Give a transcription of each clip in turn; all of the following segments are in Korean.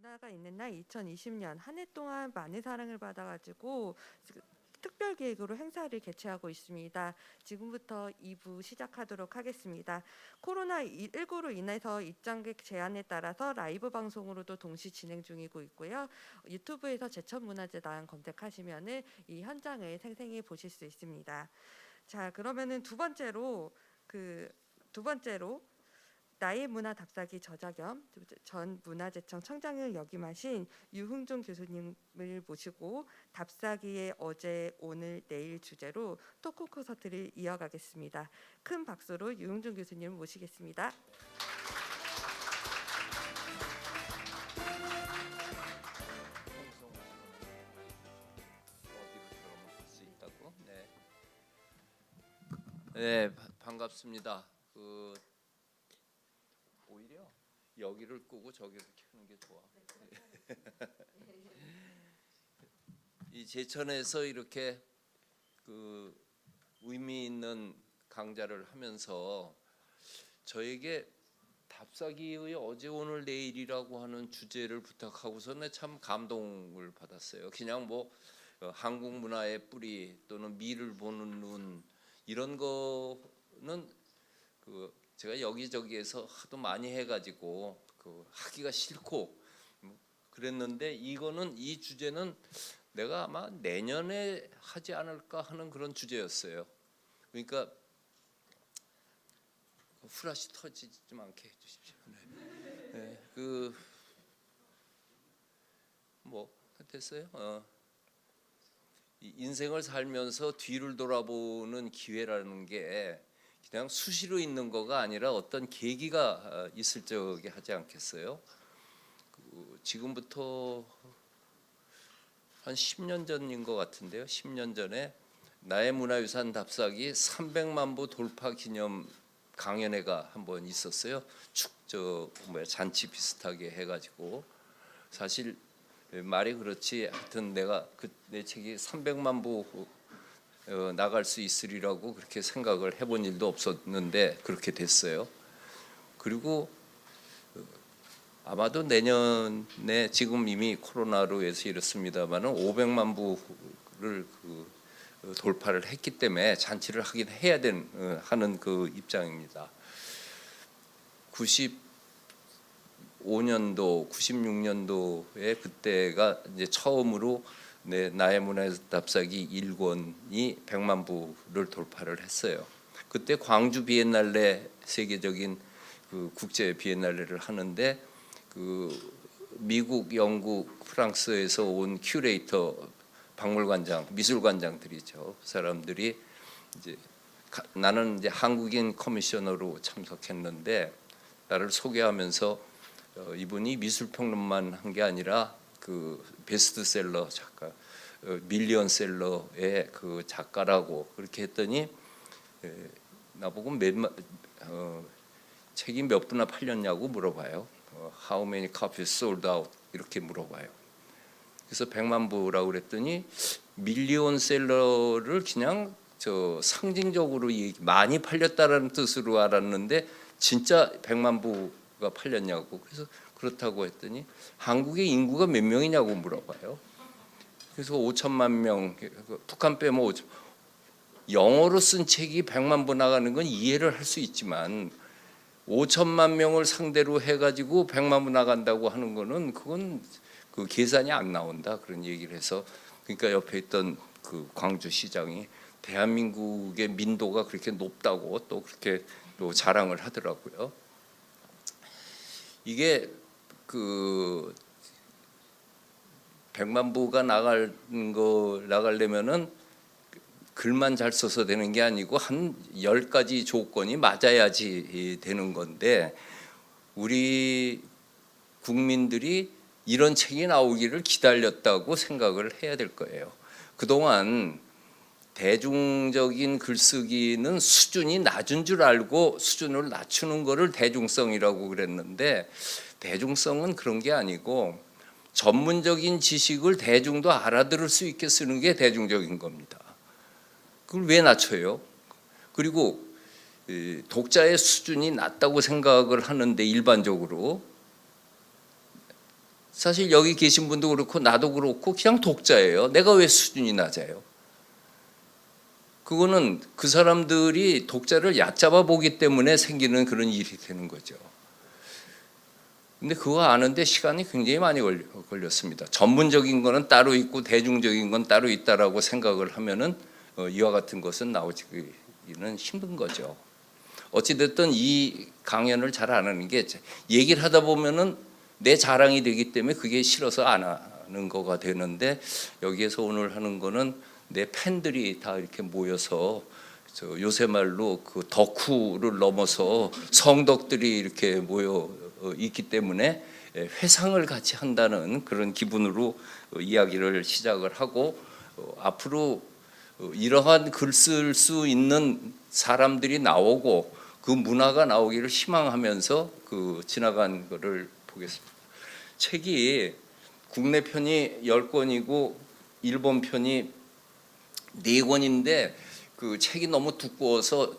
문화가 있는 날 2020년 한 해 동안 많은 사랑을 받아가지고 특별 기획으로 행사를 개최하고 있습니다. 지금부터 2부 시작하도록 하겠습니다. 코로나19로 인해서 입장객 제한에 따라서 라이브 방송으로도 동시 진행 중이고 있고요. 유튜브에서 제천문화재단 검색하시면은 이 현장을 생생히 보실 수 있습니다. 자, 그러면은 두 번째로 나의 문화 답사기 저자 겸 전 문화재청 청장을 역임하신 유흥준 교수님을 모시고 답사기의 어제, 오늘, 내일 주제로 토크 콘서트를 이어가겠습니다. 큰 박수로 유흥준 교수님을 모시겠습니다. 네, 반갑습니다. 오히려 여기를 끄고 저기를 켜는 게 좋아. 이 제천에서 이렇게 의미 있는 강좌를 하면서 저에게 답사기의 어제 오늘 내일이라고 하는 주제를 부탁하고서는 참 감동을 받았어요. 그냥 한국 문화의 뿌리 또는 미를 보는 눈 이런 거는 제가 여기저기에서 하도 많이 해가지고 하기가 싫고 그랬는데 이 주제는 내가 아마 내년에 하지 않을까 하는 그런 주제였어요. 그러니까 후라시 터지지 좀 않게 해주십시오. 네. 됐어요. 인생을 살면서 뒤를 돌아보는 기회라는 게 그냥 수시로 있는 거가 아니라 어떤 계기가 있을 적에 하지 않겠어요? 지금부터 한 10년 전인 것 같은데요. 10년 전에 나의 문화유산 답사기 300만 부 돌파 기념 강연회가 한번 있었어요. 잔치 비슷하게 해가지고 사실 말이 그렇지 하여튼 내가 내 책이 300만 부 나갈 수 있으리라고 그렇게 생각을 해본 일도 없었는데 그렇게 됐어요. 그리고 아마도 내년에 지금 이미 코로나로 해서 이렇습니다만은 500만 부를 돌파를 했기 때문에 잔치를 하긴 해야 하는 입장입니다. 95년도, 96년도에 그때가 이제 처음으로 나의 문화 답사기 1권이 100만 부를 돌파를 했어요. 그때 광주 비엔날레 세계적인 국제 비엔날레를 하는데 미국, 영국, 프랑스에서 온 큐레이터, 박물관장, 미술관장들이죠. 그 사람들이 나는 이제 한국인 커미셔너로 참석했는데 나를 소개하면서 이분이 미술평론만 한 게 아니라 베스트셀러 작가, 밀리언셀러의 작가라고 그렇게 했더니 나보고 책이 몇 부나 팔렸냐고 물어봐요. How many copies sold out 이렇게 물어봐요. 그래서 100만 부라고 그랬더니 밀리언셀러를 그냥 상징적으로 많이 팔렸다는 뜻으로 알았는데 진짜 100만 부가 팔렸냐고. 그래서 그렇다고 했더니 한국의 인구가 몇 명이냐고 물어봐요. 그래서 5천만 명, 북한 빼면 5천. 영어로 쓴 책이 100만 부 나가는 건 이해를 할 수 있지만 5천만 명을 상대로 해가지고 100만 부 나간다고 하는 거는 그건 계산이 안 나온다 그런 얘기를 해서 그러니까 옆에 있던 광주시장이 대한민국의 민도가 그렇게 높다고 또 그렇게 또 자랑을 하더라고요. 이게 100만 부가 나가려면은 글만 잘 써서 되는 게 아니고 한 10가지 조건이 맞아야지 되는 건데 우리 국민들이 이런 책이 나오기를 기다렸다고 생각을 해야 될 거예요. 그동안 대중적인 글쓰기는 수준이 낮은 줄 알고 수준을 낮추는 거를 대중성이라고 그랬는데 대중성은 그런 게 아니고 전문적인 지식을 대중도 알아들을 수 있게 쓰는 게 대중적인 겁니다. 그걸 왜 낮춰요? 그리고 독자의 수준이 낮다고 생각을 하는데 일반적으로 사실 여기 계신 분도 그렇고 나도 그렇고 그냥 독자예요. 내가 왜 수준이 낮아요? 그거는 그 사람들이 독자를 얕잡아 보기 때문에 생기는 그런 일이 되는 거죠. 근데 그거 아는데 시간이 굉장히 많이 걸렸습니다. 전문적인 거는 따로 있고 대중적인 건 따로 있다라고 생각을 하면은 이와 같은 것은 나오기는 힘든 거죠. 어찌됐든 이 강연을 잘 안 하는 게 얘기를 하다 보면은 내 자랑이 되기 때문에 그게 싫어서 안 하는 거가 되는데, 여기에서 오늘 하는 거는 내 팬들이 다 이렇게 모여서 요새 말로 그 덕후를 넘어서 성덕들이 이렇게 모여 있기 때문에 회상을 같이 한다는 그런 기분으로 이야기를 시작을 하고, 앞으로 이러한 글 쓸 수 있는 사람들이 나오고 그 문화가 나오기를 희망하면서 지나간 거를 보겠습니다. 책이 국내 편이 10권이고 일본 편이 4권인데 그 책이 너무 두꺼워서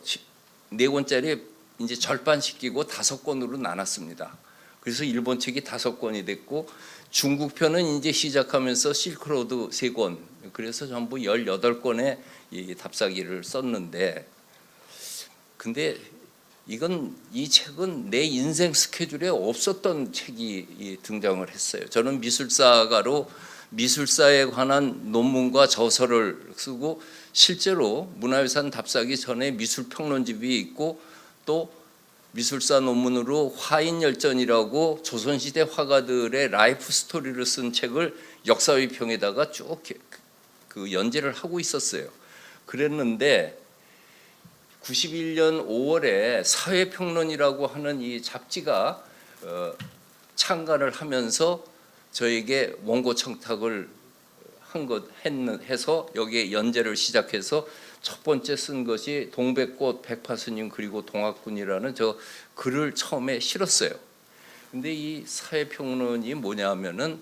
4권짜리 이제 절반시키고 5권으로 나눴습니다. 그래서 일본 책이 5권이 됐고, 중국 편은 이제 시작하면서 실크로드 3권, 그래서 전부 18권의 이 답사기를 썼는데, 근데 이 책은 내 인생 스케줄에 없었던 책이 등장을 했어요. 저는 미술사가로 미술사에 관한 논문과 저서를 쓰고, 실제로 문화유산 답사기 전에 미술평론집이 있고, 또 미술사 논문으로 화인열전이라고 조선시대 화가들의 라이프 스토리를 쓴 책을 역사위평에다가 쭉 연재를 하고 있었어요. 그랬는데 91년 5월에 사회평론이라고 하는 이 잡지가 창간을 하면서 저에게 원고 청탁을 해서 여기에 연재를 시작해서 첫 번째 쓴 것이 동백꽃, 백파스님 그리고 동학군이라는 저 글을 처음에 실었어요. 근데 이 사회평론이 뭐냐면은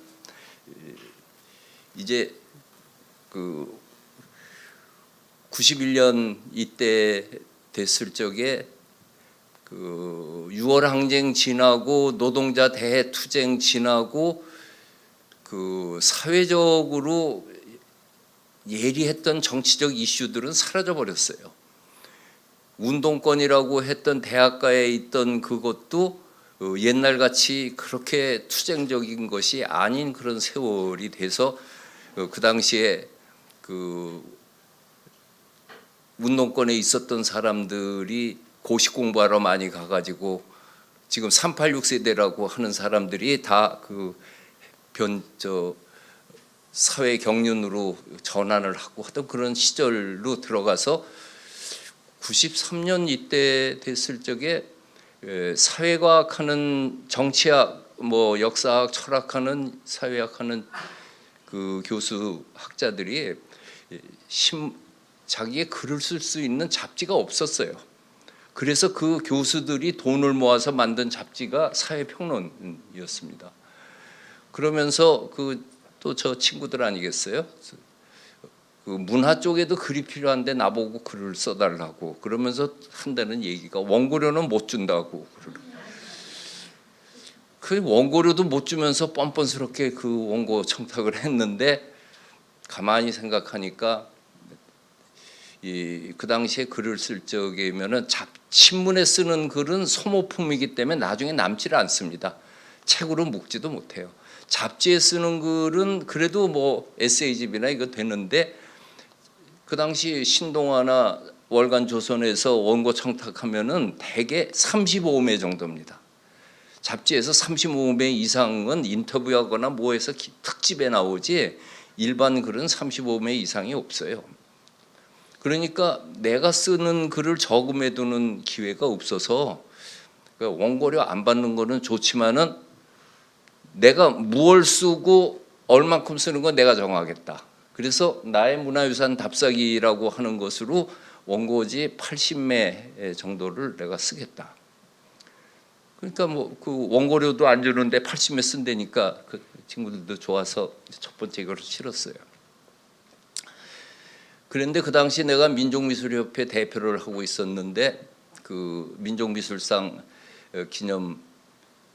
이제 91년 이때 됐을 적에 6월 항쟁 지나고 노동자 대투쟁 지나고 사회적으로 예리했던 정치적 이슈들은 사라져 버렸어요. 운동권이라고 했던 대학가에 있던 그것도 옛날같이 그렇게 투쟁적인 것이 아닌 그런 세월이 돼서 그 당시에 운동권에 있었던 사람들이 고시 공부하러 많이 가가지고 지금 386 세대라고 하는 사람들이 다 사회 경륜으로 전환을 하고 하던 그런 시절로 들어가서 93년 이때 됐을 적에 사회과학하는 정치학, 역사학, 철학하는 사회학하는 교수 학자들이 자기의 글을 쓸 수 있는 잡지가 없었어요. 그래서 그 교수들이 돈을 모아서 만든 잡지가 사회평론이었습니다. 그러면서 또 저 친구들 아니겠어요? 문화 쪽에도 글이 필요한데 나보고 글을 써달라고 그러면서 한다는 얘기가, 원고료는 못 준다고. 그 원고료도 못 주면서 뻔뻔스럽게 그 원고 청탁을 했는데, 가만히 생각하니까 그 당시에 글을 쓸 적이면은 신문에 쓰는 글은 소모품이기 때문에 나중에 남지를 않습니다. 책으로 묶지도 못해요. 잡지에 쓰는 글은 그래도 에세이집이나 이거 되는데, 그 당시 신동아나 월간 조선에서 원고 청탁하면은 대개 35매 정도입니다. 잡지에서 35매 이상은 인터뷰하거나 뭐해서 특집에 나오지 일반 글은 35매 이상이 없어요. 그러니까 내가 쓰는 글을 저금해 두는 기회가 없어서 원고료 안 받는 거는 좋지만은 내가 무얼 쓰고 얼만큼 쓰는 건 내가 정하겠다. 그래서 나의 문화유산 답사기라고 하는 것으로 원고지 80매 정도를 내가 쓰겠다. 그러니까 그 원고료도 안 주는데 80매 쓴다니까 그 친구들도 좋아서 첫 번째 이걸 실었어요. 그런데 그 당시 내가 민족미술협회 대표를 하고 있었는데, 그 민족미술상 기념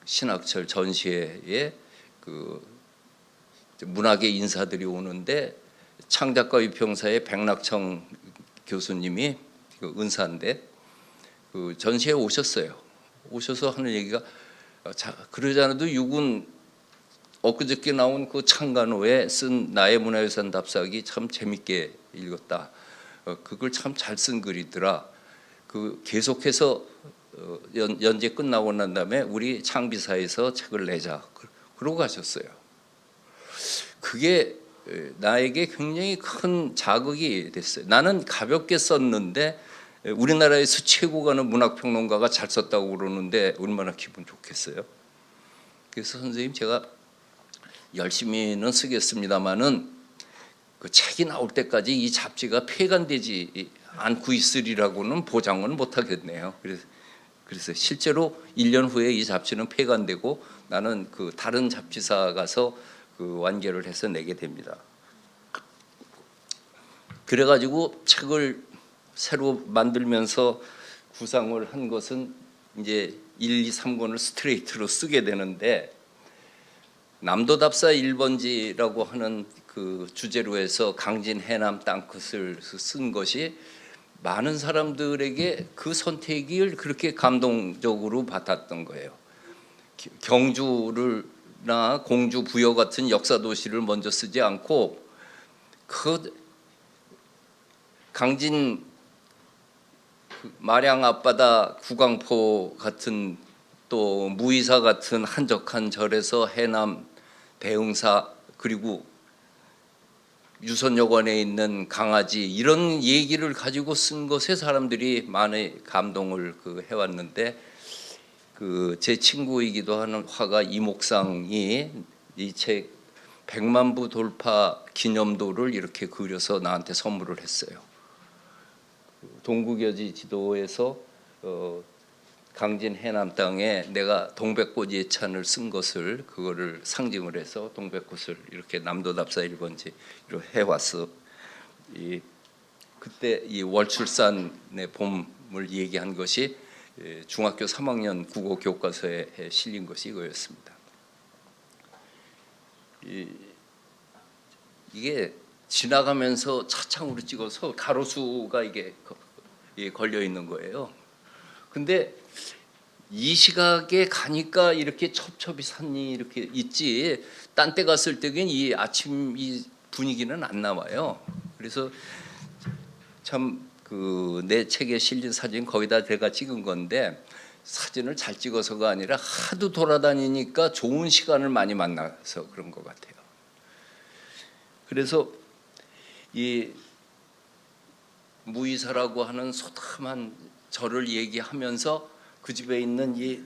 신학철 전시회에 문학의 인사들이 오는데 창작가 위평사의 백낙청 교수님이 그 은사인데 그 전시회 오셨어요. 오셔서 하는 얘기가 그러지 않아도 육은 엊그저께 나온 그 창간호에 쓴 나의 문화유산 답사기 참 재밌게 읽었다. 그걸 참 잘 쓴 글이더라. 그 계속해서 연재 끝나고 난 다음에 우리 창비사에서 책을 내자. 그러고 가셨어요. 그게 나에게 굉장히 큰 자극이 됐어요. 나는 가볍게 썼는데 우리나라에서 최고 가는 문학평론가가 잘 썼다고 그러는데 얼마나 기분 좋겠어요. 그래서 선생님 제가 열심히는 쓰겠습니다마는 그 책이 나올 때까지 이 잡지가 폐간되지 않고 있으리라고는 보장은 못하겠네요. 그래서 실제로 1년 후에 이 잡지는 폐간되고 나는 그 다른 잡지사 가서 그 완결을 해서 내게 됩니다. 그래가지고 책을 새로 만들면서 구상을 한 것은 이제 1, 2, 3권을 스트레이트로 쓰게 되는데 남도답사 1번지라고 하는 그 주제로 해서 강진 해남 땅끝을 쓴 것이 많은 사람들에게 그 선택을 그렇게 감동적으로 받았던 거예요. 경주나 공주 부여 같은 역사 도시를 먼저 쓰지 않고 그 강진 마량 앞바다 구강포 같은 또 무이사 같은 한적한 절에서 해남 대흥사 그리고 유선여관에 있는 강아지 이런 얘기를 가지고 쓴 것에 사람들이 많이 감동을 해왔는데 그 제 친구이기도 하는 화가 이목상이 이 책 100만 부 돌파 기념도를 이렇게 그려서 나한테 선물을 했어요. 동국여지 지도에서 강진 해남 땅에 내가 동백꽃 예찬을 쓴 것을 그거를 상징을 해서 동백꽃을 이렇게 남도답사 1번지로 해왔어. 그때 이 월출산의 봄을 얘기한 것이 중학교 3학년 국어 교과서에 실린 것이 이거였습니다. 이게 지나가면서 차창으로 찍어서 가로수가 이게 걸려 있는 거예요. 근데 이 시각에 가니까 이렇게 첩첩이 산이 이렇게 있지 딴 때 갔을 때는 이 아침 이 분위기는 안 나와요. 그래서 참 그 내 책에 실린 사진 거기다 제가 찍은 건데 사진을 잘 찍어서가 아니라 하도 돌아다니니까 좋은 시간을 많이 만나서 그런 것 같아요. 그래서 이 무이사라고 하는 소담한 절을 얘기하면서 그 집에 있는 이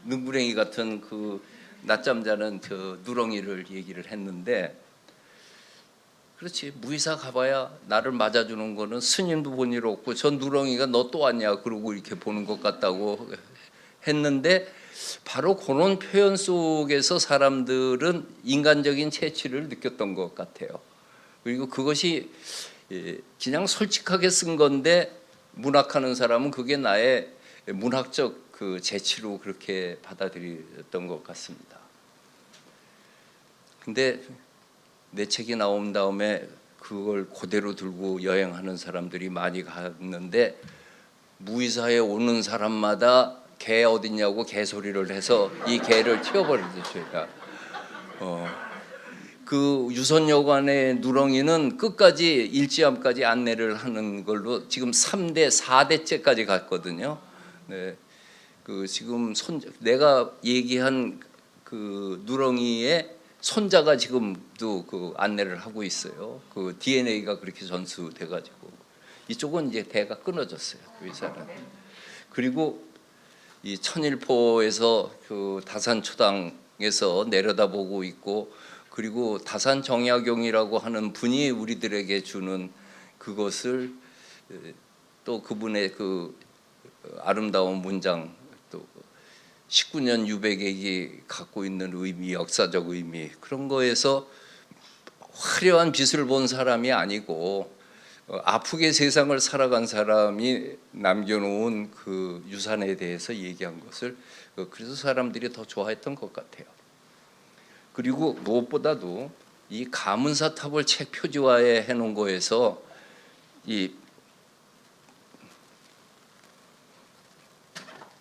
능구랭이 같은 그 낮잠 자는 저 누렁이를 얘기를 했는데 그렇지 무이사 가봐야 나를 맞아주는 거는 스님도 본 일 없고 저 누렁이가 너 또 왔냐 그러고 이렇게 보는 것 같다고 했는데 바로 그런 표현 속에서 사람들은 인간적인 채취를 느꼈던 것 같아요. 그리고 그것이 그냥 솔직하게 쓴 건데 문학하는 사람은 그게 나의 문학적 그 재치로 그렇게 받아들였던 것 같습니다. 근데 내 책이 나온 다음에 그걸 그대로 들고 여행하는 사람들이 많이 갔는데 무이사에 오는 사람마다 개 어딨냐고 개소리를 해서 이 개를 튀어버리셨어요. 그 유선여관의 누렁이는 끝까지 일지암까지 안내를 하는 걸로 지금 3대 4대째까지 갔거든요. 네. 그 지금 내가 얘기한 그 누렁이의 손자가 지금도 그 안내를 하고 있어요. 그 DNA가 그렇게 전수돼가지고 이쪽은 이제 대가 끊어졌어요. 그 의사는. 그리고 이 천일포에서 그 다산초당에서 내려다보고 있고 그리고 다산정약용이라고 하는 분이 우리들에게 주는 그것을 또 그분의 그 아름다운 문장 또 19년 유배객이 갖고 있는 의미, 역사적 의미 그런 거에서 화려한 빛을 본 사람이 아니고 아프게 세상을 살아간 사람이 남겨놓은 그 유산에 대해서 얘기한 것을 그래서 사람들이 더 좋아했던 것 같아요. 그리고 무엇보다도 이 가문사 탑을 책 표지화에 해놓은 거에서 이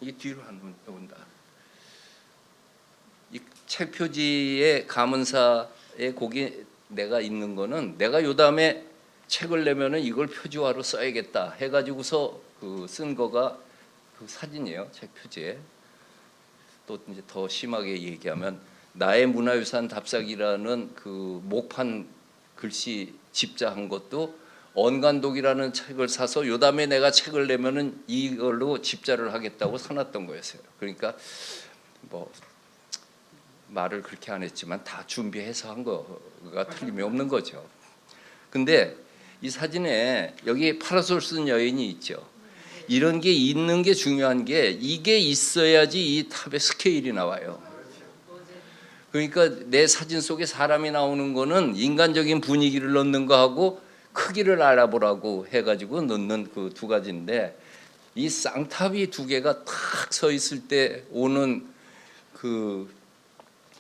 뒤로 한번 온다. 이 책 표지에 가문사의 곡이 내가 있는 거는 내가 요 다음에 책을 내면은 이걸 표지화로 써야겠다 해가지고서 그 쓴 거가 그 사진이에요. 책 표지에. 또 이제 더 심하게 얘기하면 나의 문화유산 답사기라는 그 목판 글씨 집자한 것도 언간독이라는 책을 사서 요 다음에 내가 책을 내면은 이걸로 집자를 하겠다고 사놨던 거였어요. 그러니까 뭐 말을 그렇게 안 했지만 다 준비해서 한 거가 틀림이 없는 거죠. 근데 이 사진에 여기 파라솔 쓴 여인이 있죠. 이런 게 있는 게 중요한 게 이게 있어야지 이 탑의 스케일이 나와요. 그러니까 내 사진 속에 사람이 나오는 거는 인간적인 분위기를 넣는 거하고 크기를 알아보라고 해가지고 넣는 그 두 가지인데 이 쌍탑이 두 개가 탁 서 있을 때 오는 그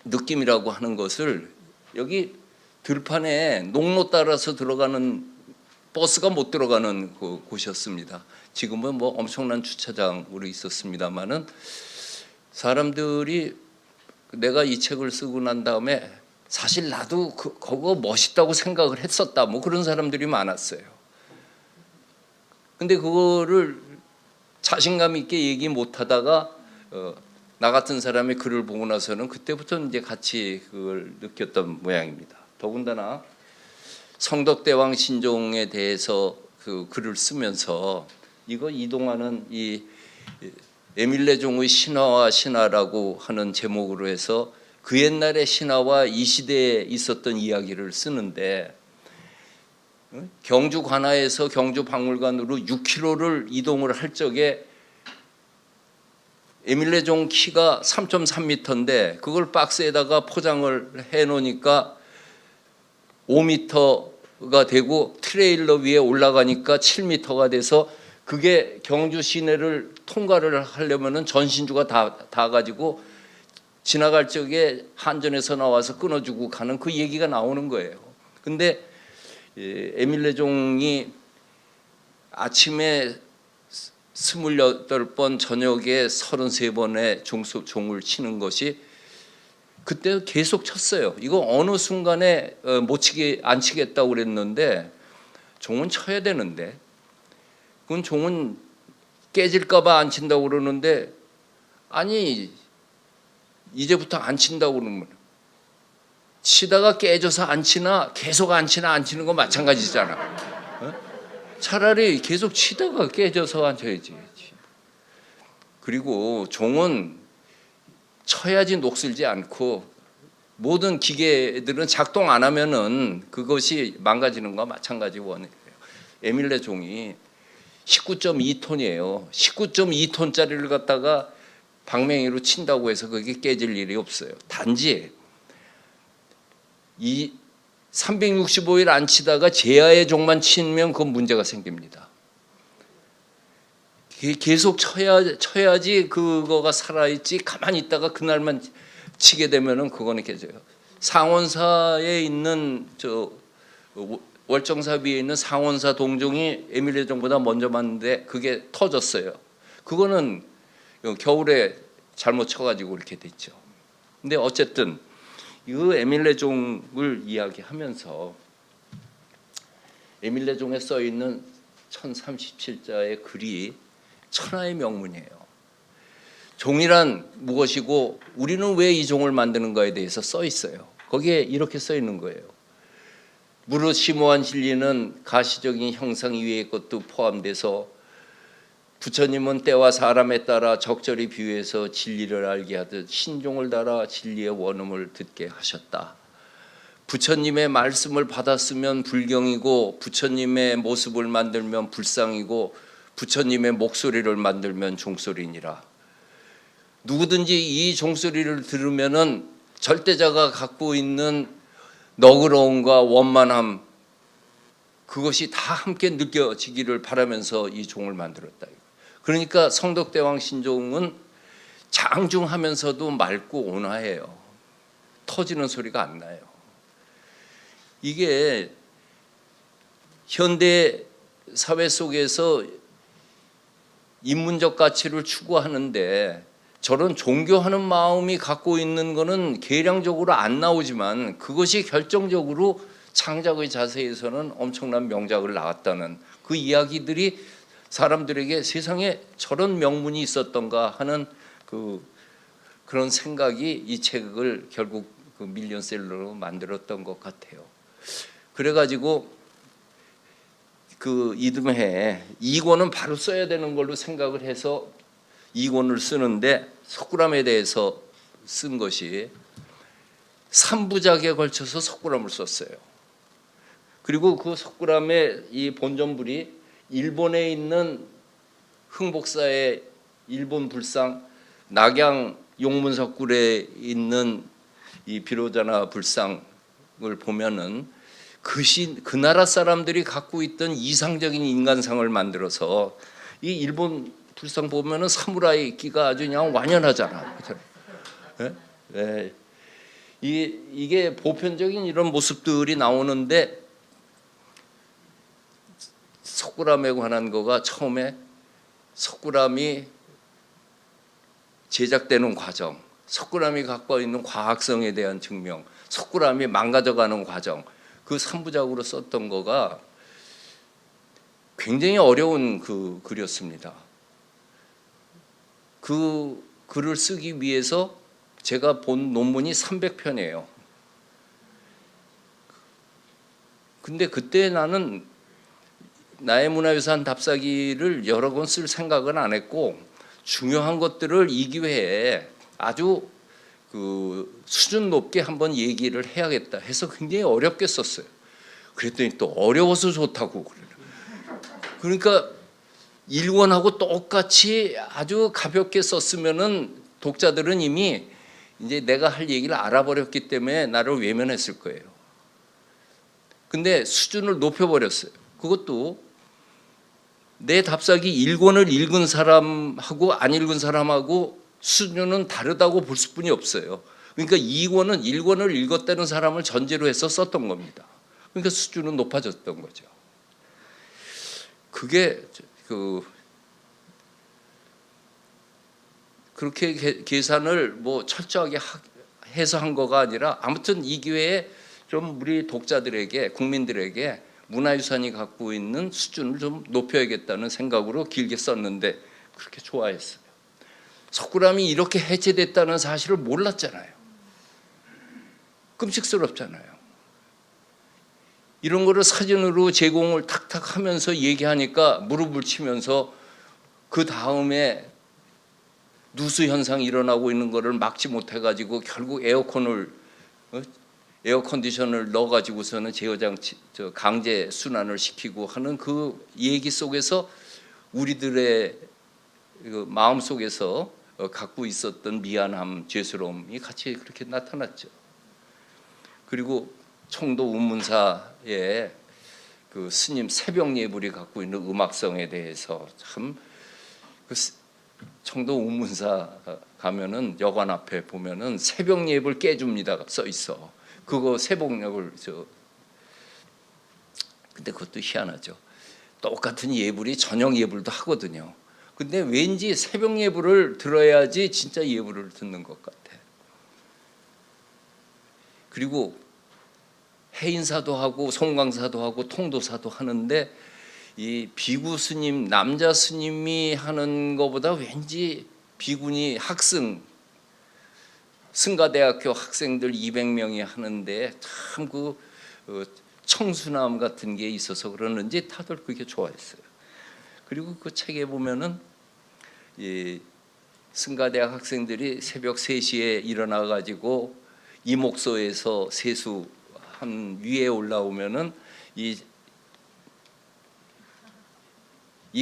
느낌이라고 하는 것을 여기 들판에 농로 따라서 들어가는 버스가 못 들어가는 그 곳이었습니다. 지금은 뭐 엄청난 주차장으로 있었습니다만은 사람들이 내가 이 책을 쓰고 난 다음에 사실 나도 그거 멋있다고 생각을 했었다 뭐 그런 사람들이 많았어요. 근데 그거를 자신감 있게 얘기 못 하다가 나 같은 사람의 글을 보고 나서는 그때부터 이제 같이 그걸 느꼈던 모양입니다. 더군다나 성덕대왕 신종에 대해서 그 글을 쓰면서 이거 이동하는 이 에밀 레종의 신화와 신화라고 하는 제목으로 해서 그 옛날의 신화와 이 시대에 있었던 이야기를 쓰는데 경주 관아에서 경주 박물관으로 6km를 이동을 할 적에 에밀 레종 키가 3.3m인데 그걸 박스에다가 포장을 해놓으니까 5m가 되고 트레일러 위에 올라가니까 7m가 돼서 그게 경주 시내를 통과를 하려면은 전신주가 다 가지고 지나갈 적에 한전에서 나와서 끊어주고 가는 그 얘기가 나오는 거예요. 근데 에밀 레종이 아침에 28번 저녁에 33번의 종을 치는 것이 그때 계속 쳤어요. 이거 어느 순간에 안 치겠다고 그랬는데 종은 쳐야 되는데 그건 종은 깨질까 봐 안 친다고 그러는데 아니 이제부터 안 친다고 그러면 치다가 깨져서 안 치나 계속 안 치나 안 치는 거 마찬가지잖아. 차라리 계속 치다가 깨져서 안 쳐야지. 그리고 종은 쳐야지 녹슬지 않고 모든 기계들은 작동 안 하면은 그것이 망가지는 거와 마찬가지 원이에요. 에밀 레종이 19.2톤이에요. 19.2톤짜리를 갖다가 방맹이로 친다고 해서 그게 깨질 일이 없어요. 단지 이 365일 안 치다가 제야의 종만 치면 그건 문제가 생깁니다. 계속 쳐야지 그거가 살아있지 가만히 있다가 그날만 치게 되면은 그거는 깨져요. 상원사에 있는 월정사 위에 있는 상원사 동종이 에밀 레종보다 먼저 맞는데 그게 터졌어요. 그거는 겨울에 잘못 쳐가지고 이렇게 됐죠. 근데 어쨌든 이 에밀 레종을 이야기하면서 에밀 레종에 써 있는 1037자의 글이 천하의 명문이에요. 종이란 무엇이고 우리는 왜 이 종을 만드는가에 대해서 써 있어요. 거기에 이렇게 써 있는 거예요. 무릇 심오한 진리는 가시적인 형상 이외의 것도 포함돼서 부처님은 때와 사람에 따라 적절히 비유해서 진리를 알게 하듯 신종을 달아 진리의 원음을 듣게 하셨다. 부처님의 말씀을 받았으면 불경이고 부처님의 모습을 만들면 불상이고 부처님의 목소리를 만들면 종소리니라. 누구든지 이 종소리를 들으면은 절대자가 갖고 있는 너그러움과 원만함 그것이 다 함께 느껴지기를 바라면서 이 종을 만들었다. 그러니까 성덕대왕 신종은 장중하면서도 맑고 온화해요. 터지는 소리가 안 나요. 이게 현대 사회 속에서 인문적 가치를 추구하는데 저런 존경하는 마음이 갖고 있는 거는 계량적으로 안 나오지만 그것이 결정적으로 창작의 자세에서는 엄청난 명작을 낳았다는 그 이야기들이 사람들에게 세상에 저런 명문이 있었던가 하는 그런 생각이 이 책을 결국 그 밀리언셀러로 만들었던 것 같아요. 그래가지고 그 이듬해 2권은 바로 써야 되는 걸로 생각을 해서 2권을 쓰는데 석굴암에 대해서 쓴 것이 3부작에 걸쳐서 석굴암을 썼어요. 그리고 그 석굴암의 이 본전불이 일본에 있는 흥복사의 일본 불상 낙양 용문석굴에 있는 이 비로자나 불상을 보면은 그 나라 사람들이 갖고 있던 이상적인 인간상을 만들어서 이 일본 불상 보면은 사무라이 끼가 아주 그냥 완연하잖아. 네? 네. 이게 보편적인 이런 모습들이 나오는데 석굴암에 관한 거가 처음에 석굴암이 제작되는 과정, 석굴암이 갖고 있는 과학성에 대한 증명, 석굴암이 망가져가는 과정, 그 3부작으로 썼던 거가 굉장히 어려운 그 글이었습니다. 그 글을 쓰기 위해서 제가 본 논문이 300편이에요. 근데 그때 나는 나의 문화유산 답사기를 여러 권 쓸 생각은 안 했고 중요한 것들을 이 기회에 아주 그 수준 높게 한번 얘기를 해야겠다 해서 굉장히 어렵게 썼어요. 그랬더니 또 어려워서 좋다고 그래요. 그러니까 1권하고 똑같이 아주 가볍게 썼으면은 독자들은 이미 이제 내가 할 얘기를 알아버렸기 때문에 나를 외면했을 거예요. 근데 수준을 높여버렸어요. 그것도 내 답사기 1권을 읽은 사람하고 안 읽은 사람하고 수준은 다르다고 볼 수뿐이 없어요. 그러니까 2권은 1권을 읽었다는 사람을 전제로 해서 썼던 겁니다. 그러니까 수준은 높아졌던 거죠. 그게 그렇게 계산을 뭐 철저하게 해서 한 거가 아니라 아무튼 이 기회에 좀 우리 독자들에게 국민들에게 문화유산이 갖고 있는 수준을 좀 높여야겠다는 생각으로 길게 썼는데 그렇게 좋아했어요. 석굴암이 이렇게 해체됐다는 사실을 몰랐잖아요. 끔찍스럽잖아요. 이런 거를 사진으로 제공을 탁탁 하면서 얘기하니까 무릎을 치면서 그 다음에 누수 현상이 일어나고 있는 거를 막지 못해가지고 결국 에어컨디션을 넣어가지고서는 제어장치 강제 순환을 시키고 하는 그 얘기 속에서 우리들의 그 마음 속에서 갖고 있었던 미안함, 죄스러움이 같이 그렇게 나타났죠. 그리고 청도 운문사의 그 스님 새벽 예불이 갖고 있는 음악성에 대해서 참 그 청도 운문사 가면은 여관 앞에 보면은 새벽 예불 깨줍니다 써 있어. 그거 새벽녘을 근데 그것도 희한하죠. 똑같은 예불이 저녁 예불도 하거든요. 근데 왠지 새벽 예불을 들어야지 진짜 예불을 듣는 것 같아. 그리고 해인사도 하고 송광사도 하고 통도사도 하는데 이 비구 스님, 남자 스님이 하는 것보다 왠지 비구니 학생 승가대학교 학생들 200명이 하는데 참 그 청순함 같은 게 있어서 그러는지 다들 그게 좋아했어요. 그리고 그 책에 보면은 이 승가대학 학생들이 새벽 3시에 일어나 가지고 이목소에서 세수한 위에 올라오면은 이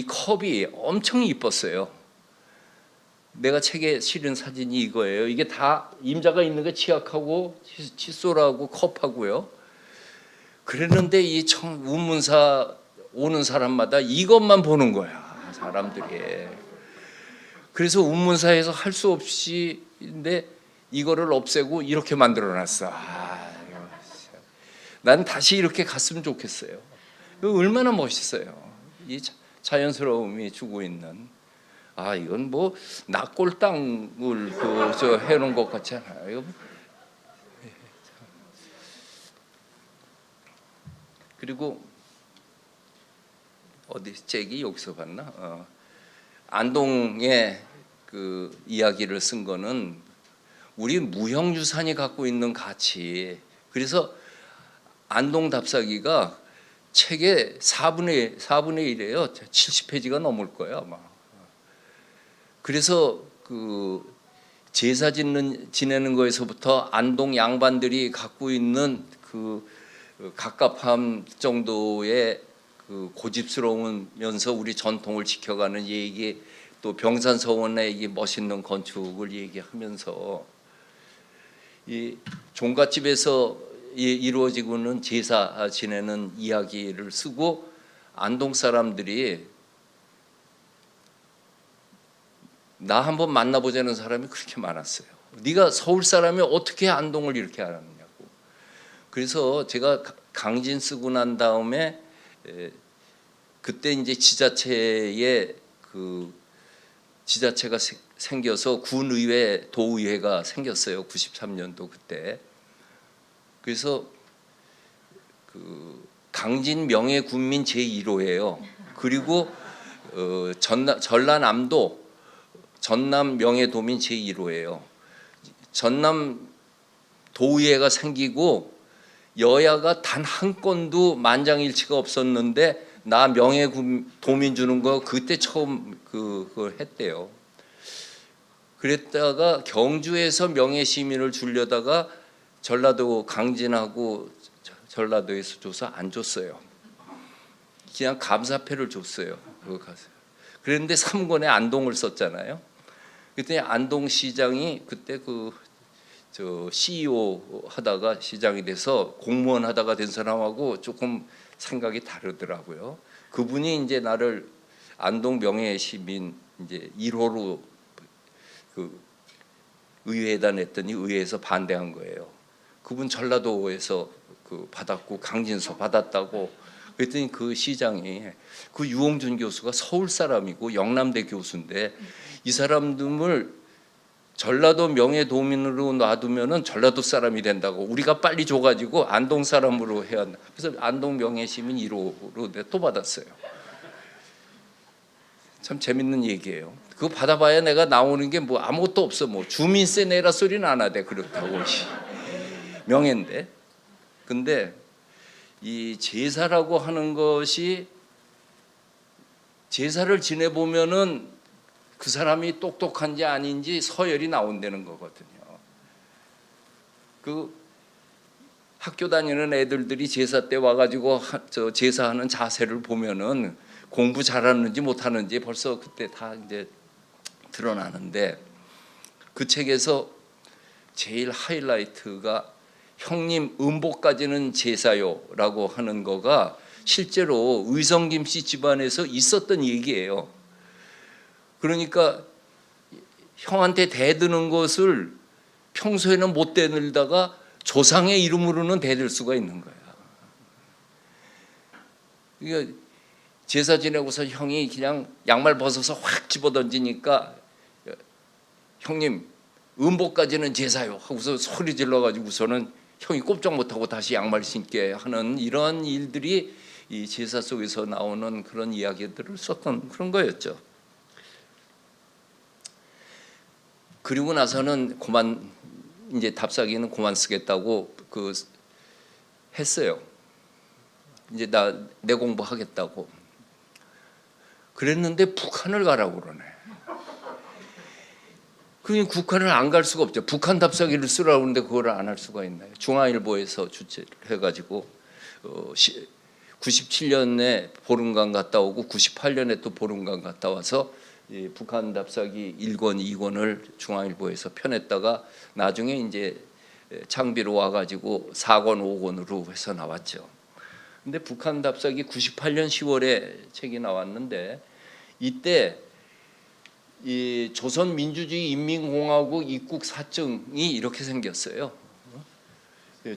컵이 엄청 이뻤어요. 내가 책에 실은 사진이 이거예요. 이게 다 임자가 있는 게 치약하고 칫솔하고 컵하고요. 그랬는데 이 운문사 오는 사람마다 이것만 보는 거야, 사람들이. 그래서 운문사에서 할 수 없이인데 이거를 없애고 이렇게 만들어놨어. 난 다시 이렇게 갔으면 좋겠어요. 얼마나 멋있어요. 이 자연스러움이 주고 있는. 이건 뭐 낙골당을 저 해놓은 것 같지 않아요? 그리고 어디 잭이 여기서 봤나? 안동의 그 이야기를 쓴 거는 우리 무형유산이 갖고 있는 가치. 그래서 안동 답사기가 책의 4분의 1이에요. 70페이지가 넘을 거예요 아마. 그래서 그 제사 지내는 거에서부터 안동 양반들이 갖고 있는 그 갑갑함 정도의 그 고집스러우면서 우리 전통을 지켜가는 얘기, 또 병산서원의 이 멋있는 건축을 얘기하면서 이 종갓집에서 이루어지고는 제사 지내는 이야기를 쓰고 안동 사람들이 나 한번 만나보자는 사람이 그렇게 많았어요. 네가 서울 사람이 어떻게 안동을 이렇게 알았느냐고. 그래서 제가 강진 쓰고 난 다음에 그때 이제 지자체에 그 지자체가 생겨서 군의회, 도의회가 생겼어요. 93년도 그때. 그래서 그 강진 명예군민 제1호예요. 그리고 전라남도 전남 명예도민 제1호예요. 전남 도의회가 생기고 여야가 단 한 건도 만장일치가 없었는데 나 명예도민 주는 거 그때 처음 그걸 했대요. 그랬다가 경주에서 명예시민을 주려다가 전라도 강진하고 전라도에서 줘서 안 줬어요. 그냥 감사패를 줬어요. 그거 가서. 그런데 3권에 안동을 썼잖아요. 그때 안동시장이 그때 저 CEO 하다가 시장이 돼서 공무원 하다가 된 사람하고 조금 생각이 다르더라고요. 그분이 이제 나를 안동 명예시민 이제 1호로 그 의회에다 냈더니 의회에서 반대한 거예요. 그분 전라도에서 그 받았고 강진서 받았다고. 그랬더니 그 시장이 그 유홍준 교수가 서울 사람이고 영남대 교수인데 이 사람들을 전라도 명예도민으로 놔두면은 전라도 사람이 된다고. 우리가 빨리 줘가지고 안동 사람으로 해야 한다. 그래서 안동 명예시민 1호로 또 받았어요. 참 재밌는 얘기예요. 그거 받아봐야 내가 나오는 게 뭐 아무것도 없어. 뭐 주민세 내라 소리는 안 하대. 그렇다고 명예인데. 근데 이 제사라고 하는 것이 제사를 지내보면은 그 사람이 똑똑한지 아닌지 서열이 나온다는 거거든요. 그 학교 다니는 애들들이 제사 때 와가지고 저 제사하는 자세를 보면은 공부 잘하는지 못하는지 벌써 그때 다 이제 드러나는데 그 책에서 제일 하이라이트가 형님 음복까지는 제사요라고 하는 거가 실제로 의성김 씨 집안에서 있었던 얘기예요. 그러니까 형한테 대드는 것을 평소에는 못 대들다가 조상의 이름으로는 대들 수가 있는 거야. 그러니까 제사 지내고서 형이 그냥 양말 벗어서 확 집어던지니까 형님 음복까지는 제사요 하고서 소리 질러가지고서는 형이 꼼짝 못하고 다시 양말 신게 하는 이런 일들이 이 제사 속에서 나오는 그런 이야기들을 썼던 그런 거였죠. 그리고 나서는 그만 이제 답사기는 그만 쓰겠다고 했어요. 이제 나 내 공부하겠다고. 그랬는데 북한을 가라고 그러네. 그러니 북한을 안 갈 수가 없죠. 북한 답사기를 쓰라고 하는데 그걸 안 할 수가 있나요? 중앙일보에서 주최를 해가지고 97년에 보름간 갔다 오고 98년에 또 보름간 갔다 와서 이 북한 답사기 1권, 2권을 중앙일보에서 펴냈다가 나중에 이제 창비로 와가지고 4권, 5권으로 해서 나왔죠. 근데 북한 답사기 98년 10월에 책이 나왔는데 이때 이 조선민주주의인민공화국 입국 사증이 이렇게 생겼어요.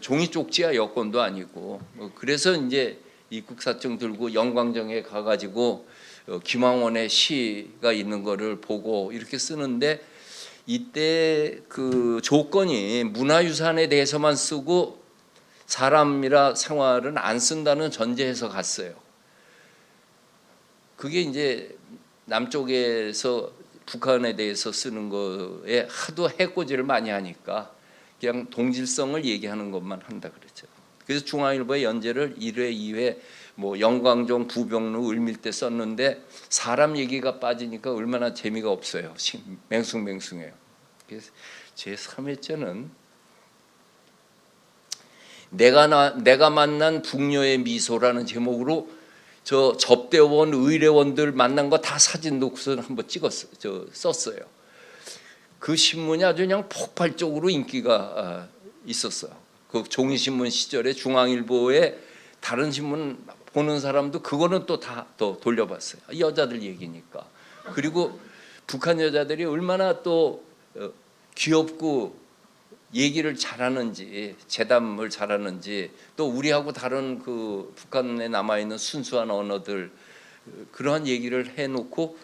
종이 쪽지야, 여권도 아니고. 그래서 이제 입국 사증 들고 영광정에 가가지고 김황원의 시가 있는 거를 보고 이렇게 쓰는데, 이때 그 조건이 문화유산에 대해서만 쓰고 사람이라 생활은 안 쓴다는 전제에서 갔어요. 그게 이제 남쪽에서 북한에 대해서 쓰는 거에 하도 해코지를 많이 하니까 그냥 동질성을 얘기하는 것만 한다 그랬죠. 그래서 중앙일보의 연재를 1회, 2회 뭐 영광종, 부병루, 을밀대 썼는데 사람 얘기가 빠지니까 얼마나 재미가 없어요. 맹숭맹숭해요. 그래서 제 3회째는 내가 만난 북녀의 미소라는 제목으로 저 접대원, 의뢰원들 만난 거 다 사진 놓고서 한번 썼어요. 그 신문이 아주 그냥 폭발적으로 인기가 있었어요. 그 종이신문 시절에 중앙일보에 다른 신문 보는 사람도 그거는 또 다 돌려봤어요. 여자들 얘기니까. 그리고 북한 여자들이 얼마나 또 귀엽고 얘기를 잘하는지, 재담을 잘하는지, 또 우리하고 다른 그 북한에 남아있는 순수한 언어들, 그러한 얘기를 해놓고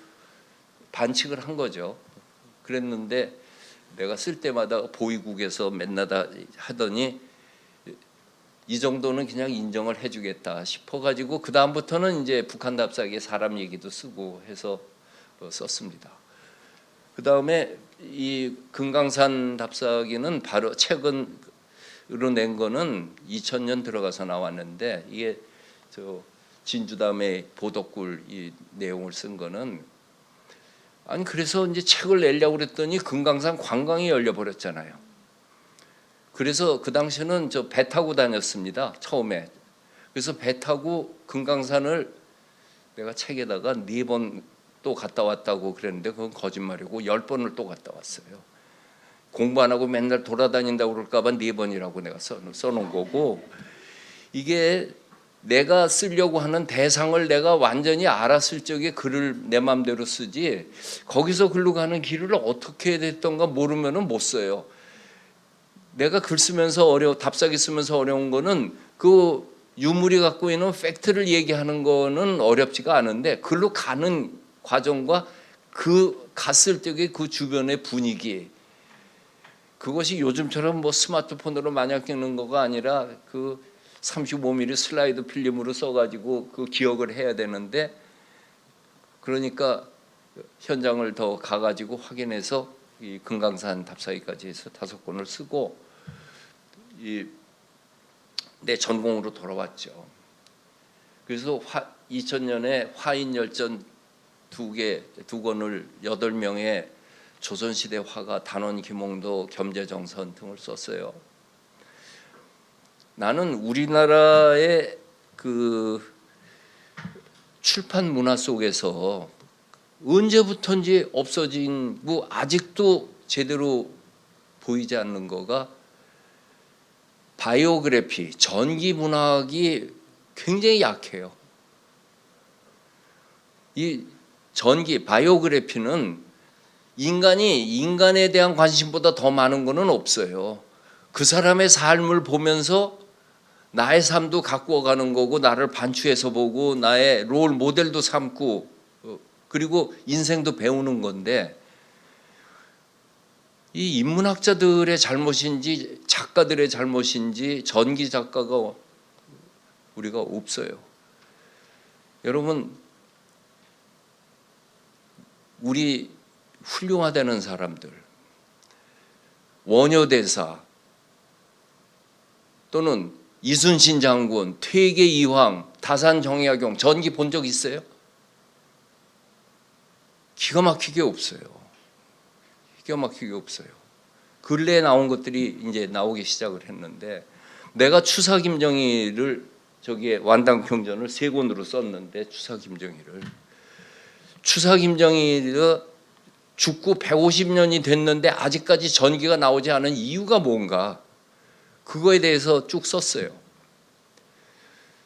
반칙을 한 거죠. 그랬는데 내가 쓸 때마다 보위국에서 맨날 다 하더니 이 정도는 그냥 인정을 해주겠다 싶어가지고 그 다음부터는 이제 북한 답사기에 사람 얘기도 쓰고 해서 썼습니다. 그 다음에 이 금강산 답사기는 바로 최근으로 낸 거는 2000년 들어가서 나왔는데, 이게 저 진주담의 보덕굴 이 내용을 쓴 거는, 아니 그래서 이제 책을 내려고 그랬더니 금강산 관광이 열려 버렸잖아요. 그래서 그 당시에는 저 배 타고 다녔습니다. 처음에. 그래서 배 타고 금강산을 내가 책에다가 4번 또 갔다 왔다고 그랬는데 그건 거짓말이고 10번을 또 갔다 왔어요. 공부 안 하고 맨날 돌아다닌다고 그럴까 봐 4번이라고 내가 써놓은 거고, 이게 내가 쓰려고 하는 대상을 내가 완전히 알았을 적에 글을 내 맘대로 쓰지, 거기서 글로 가는 길을 어떻게 해야 됐던가 모르면은 못 써요. 내가 글 쓰면서 답사기 쓰면서 어려운 거는 그 유물이 갖고 있는 팩트를 얘기하는 거는 어렵지가 않은데, 글로 가는 과정과 그 갔을 적에 그 주변의 분위기, 그것이 요즘처럼 뭐 스마트폰으로 마냥 찍는 거가 아니라 그 35mm 슬라이드 필름으로 써가지고 그 기억을 해야 되는데, 그러니까 현장을 더 가가지고 확인해서 이 금강산 답사기까지 해서 5권을 쓰고 내 전공으로 돌아왔죠. 그래서 2000년에 화인열전 2권을 8명의 조선시대 화가 단원 김홍도, 겸재정선 등을 썼어요. 나는 우리나라의 그 출판 문화 속에서 언제부턴지 없어진, 뭐 아직도 제대로 보이지 않는 거가 바이오그래피, 전기 문학이 굉장히 약해요. 이 전기 바이오그래피는 인간이 인간에 대한 관심보다 더 많은 거는 없어요. 그 사람의 삶을 보면서 나의 삶도 가꾸어 가는 거고, 나를 반추해서 보고 나의 롤 모델도 삼고, 그리고 인생도 배우는 건데, 이 인문학자들의 잘못인지 작가들의 잘못인지 전기 작가가 우리가 없어요. 여러분, 우리 훌륭하다는 사람들, 원효대사 또는 이순신 장군, 퇴계 이황, 다산 정약용 전기 본 적 있어요? 기가 막히게 없어요. 기가 막히게 없어요. 근래에 나온 것들이 이제 나오기 시작을 했는데, 내가 추사 김정희를 저기에 완당평전을 3권으로 썼는데, 추사 김정희가 죽고 150년이 됐는데 아직까지 전기가 나오지 않은 이유가 뭔가, 그거에 대해서 쭉 썼어요.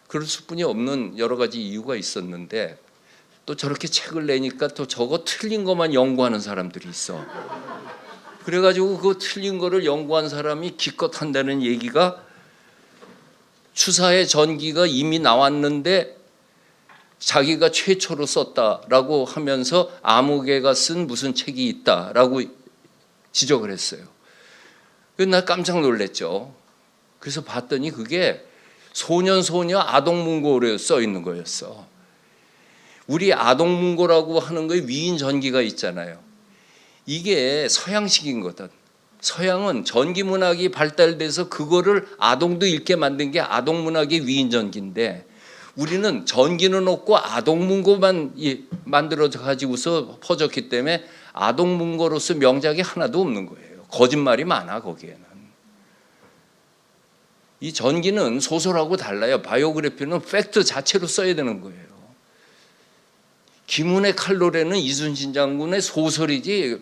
그럴 수뿐이 없는 여러 가지 이유가 있었는데, 또 저렇게 책을 내니까 또 저거 틀린 것만 연구하는 사람들이 있어. 그래가지고 그 틀린 거를 연구한 사람이 기껏 한다는 얘기가 추사의 전기가 이미 나왔는데 자기가 최초로 썼다라고 하면서 아무개가 쓴 무슨 책이 있다라고 지적을 했어요. 그래서 나 깜짝 놀랐죠. 그래서 봤더니 그게 소년소녀 아동문고로 써 있는 거였어. 우리 아동문고라고 하는 거에 위인 전기가 있잖아요. 이게 서양식인 거든. 서양은 전기문학이 발달돼서 그거를 아동도 읽게 만든 게 아동문학의 위인 전기인데, 우리는 전기는 없고 아동문고만 만들어져 가지고서 퍼졌기 때문에 아동문고로서 명작이 하나도 없는 거예요. 거짓말이 많아 거기에는. 이 전기는 소설하고 달라요. 바이오그래피는 팩트 자체로 써야 되는 거예요. 김훈의 칼로레는 이순신 장군의 소설이지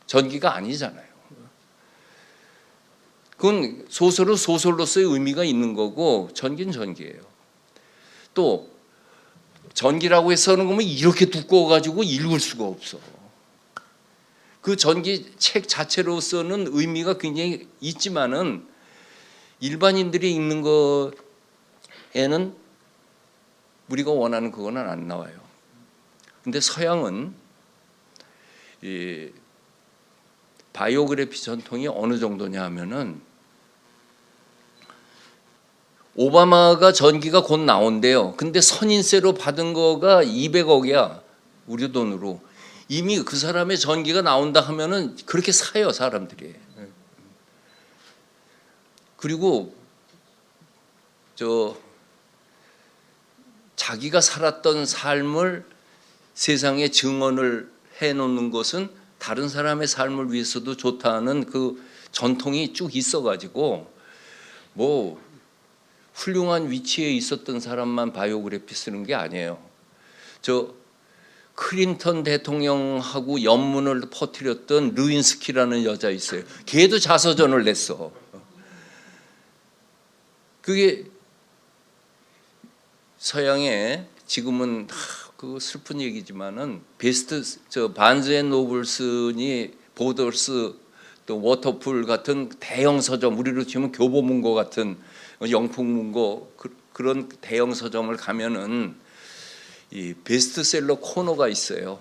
전기가 아니잖아요. 그건 소설은 소설로서의 의미가 있는 거고 전기는 전기예요. 또 전기라고 해서는 그러면 이렇게 두꺼워 가지고 읽을 수가 없어. 그 전기 책 자체로서는 의미가 굉장히 있지만은 일반인들이 읽는 거에는 우리가 원하는 그거는 안 나와요. 근데 서양은 이 바이오그래피 전통이 어느 정도냐 하면은 오바마가 전기가 곧 나온대요. 근데 선인세로 받은 거가 200억이야. 우리 돈으로. 이미 그 사람의 전기가 나온다 하면은 그렇게 사요, 사람들이. 그리고 자기가 살았던 삶을 세상에 증언을 해놓는 것은 다른 사람의 삶을 위해서도 좋다는 그 전통이 쭉 있어가지고 뭐 훌륭한 위치에 있었던 사람만 바이오그래피 쓰는 게 아니에요. 저 클린턴 대통령하고 연문을 퍼뜨렸던 르윈스키라는 여자 있어요. 걔도 자서전을 냈어. 그게 서양에 지금은 그 슬픈 얘기지만은 바은즈 앤 노블슨이 보더스 또 워터풀 같은 대형 서점, 우리로 치면 교보문고 같은 영풍문고 그런 대형 서점을 가면은 이 베스트셀러 코너가 있어요.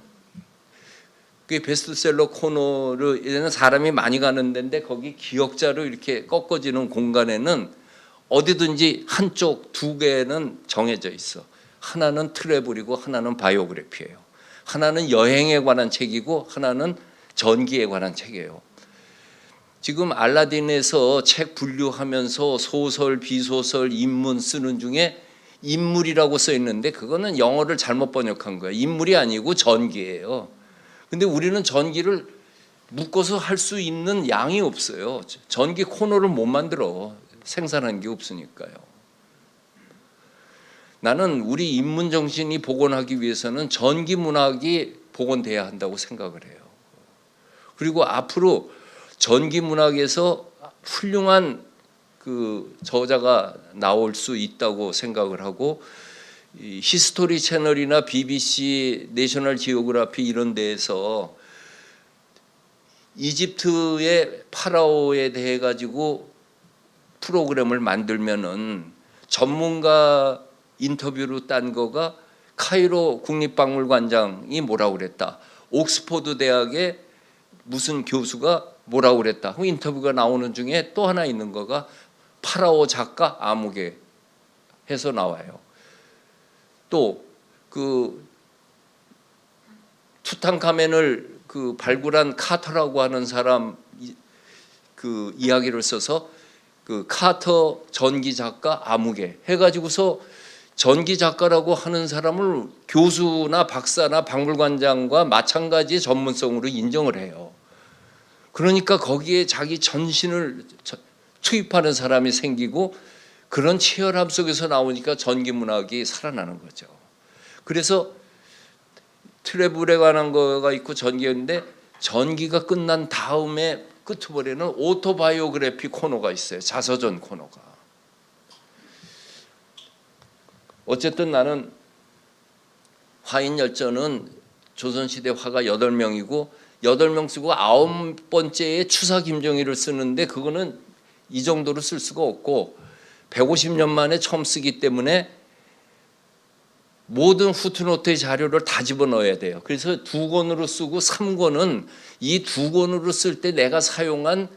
그 베스트셀러 코너를 얘는 사람이 많이 가는 데인데 거기 기역자로 이렇게 꺾어지는 공간에는 어디든지 한쪽 두 개는 정해져 있어. 하나는 트래블이고 하나는 바이오그래피예요. 하나는 여행에 관한 책이고 하나는 전기에 관한 책이에요. 지금 알라딘에서 책 분류하면서 소설, 비소설, 인문 쓰는 중에 인물이라고 써 있는데 그거는 영어를 잘못 번역한 거예요. 인물이 아니고 전기예요. 근데 우리는 전기를 묶어서 할 수 있는 양이 없어요. 전기 코너를 못 만들어. 생산한 게 없으니까요. 나는 우리 인문 정신이 복원하기 위해서는 전기 문학이 복원돼야 한다고 생각을 해요. 그리고 앞으로 전기 문학에서 훌륭한 그 저자가 나올 수 있다고 생각을 하고, 이 히스토리 채널이나 BBC, 내셔널 지오그래피 이런 데에서 이집트의 파라오에 대해 가지고 프로그램을 만들면은 전문가 인터뷰로 딴 거가 카이로 국립박물관장이 뭐라고 그랬다, 옥스퍼드 대학의 무슨 교수가 뭐라고 그랬다, 그 인터뷰가 나오는 중에 또 하나 있는 거가 파라오 작가 아무개 해서 나와요. 또 그 투탕카멘을 그 발굴한 카터라고 하는 사람 그 이야기를 써서 그 카터 전기 작가 아무개 해가지고서 전기 작가라고 하는 사람을 교수나 박사나 박물관장과 마찬가지 전문성으로 인정을 해요. 그러니까 거기에 자기 전신을 투입하는 사람이 생기고 그런 치열함 속에서 나오니까 전기 문학이 살아나는 거죠. 그래서 트래블에 관한 거가 있고 전기인데, 전기가 끝난 다음에 끝머리는 오토바이오그래피 코너가 있어요. 자서전 코너가. 어쨌든 나는 화인열전은 조선시대 화가 8명이고 8명 쓰고 9번째에 추사 김정희를 쓰는데 그거는 이 정도로 쓸 수가 없고 150년 만에 처음 쓰기 때문에 모든 후트노트의 자료를 다 집어넣어야 돼요. 그래서 2권으로 쓰고 3권은 이 2권으로 쓸 때 내가 사용한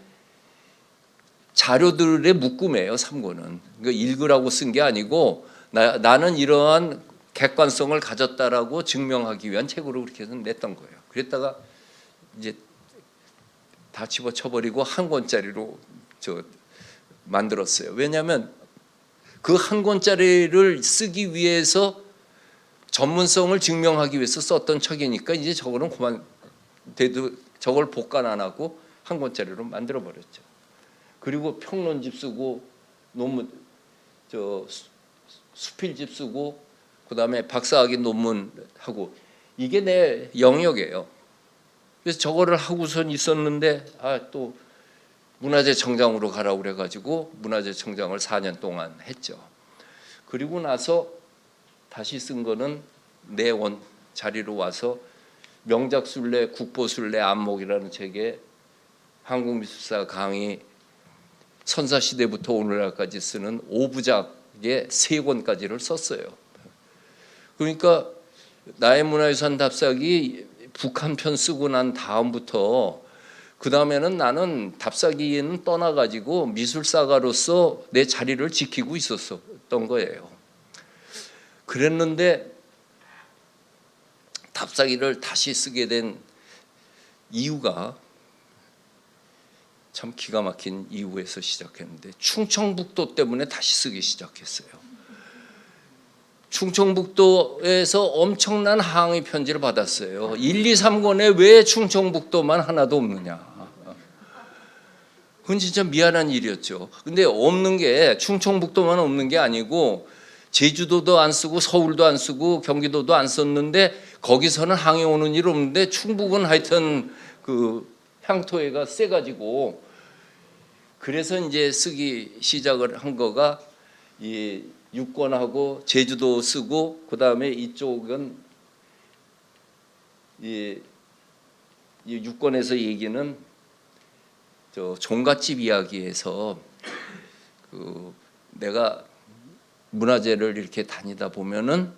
자료들의 묶음이에요. 3권은. 그러니까 읽으라고 쓴 게 아니고 나는 이러한 객관성을 가졌다라고 증명하기 위한 책으로 그렇게 해서 냈던 거예요. 그랬다가 이제 다 집어쳐버리고 한 권짜리로 만들었어요. 왜냐하면 그 한 권짜리를 쓰기 위해서 전문성을 증명하기 위해서 썼던 책이니까 이제 저거는 그만 돼도 저걸 복간 안 하고 한 권짜리로 만들어 버렸죠. 그리고 평론집 쓰고 논문 수필집 쓰고 그다음에 박사학위 논문 하고 이게 내 영역이에요. 그래서 저거를 하고선 있었는데 또 문화재청장으로 가라고 그래가지고 문화재청장을 4년 동안 했죠. 그리고 나서 다시 쓴 거는 내 원 자리로 와서 명작순례, 국보순례, 안목이라는 책에 한국미술사 강의 선사시대부터 오늘날까지 쓰는 5부작의 3권까지를 썼어요. 그러니까 나의 문화유산 답사기 북한 편 쓰고 난 다음부터 그 다음에는 나는 답사기에는 떠나가지고 미술사가로서 내 자리를 지키고 있었던 거예요. 그랬는데 답사기를 다시 쓰게 된 이유가 참 기가 막힌 이유에서 시작했는데 충청북도 때문에 다시 쓰기 시작했어요. 충청북도에서 엄청난 항의 편지를 받았어요. 1, 2, 3권에 왜 충청북도만 하나도 없느냐. 그건 진짜 미안한 일이었죠. 근데 없는 게 충청북도만 없는 게 아니고 제주도도 안 쓰고 서울도 안 쓰고 경기도도 안 썼는데 거기서는 항해 오는 일 없는데 충북은 하여튼 그 향토해가 세가지고 그래서 이제 쓰기 시작을 한 거가 이 6권하고 제주도 쓰고 그 다음에 이쪽은 이 6권에서 얘기는 종갓집 이야기에서 그 내가 문화재를 이렇게 다니다 보면은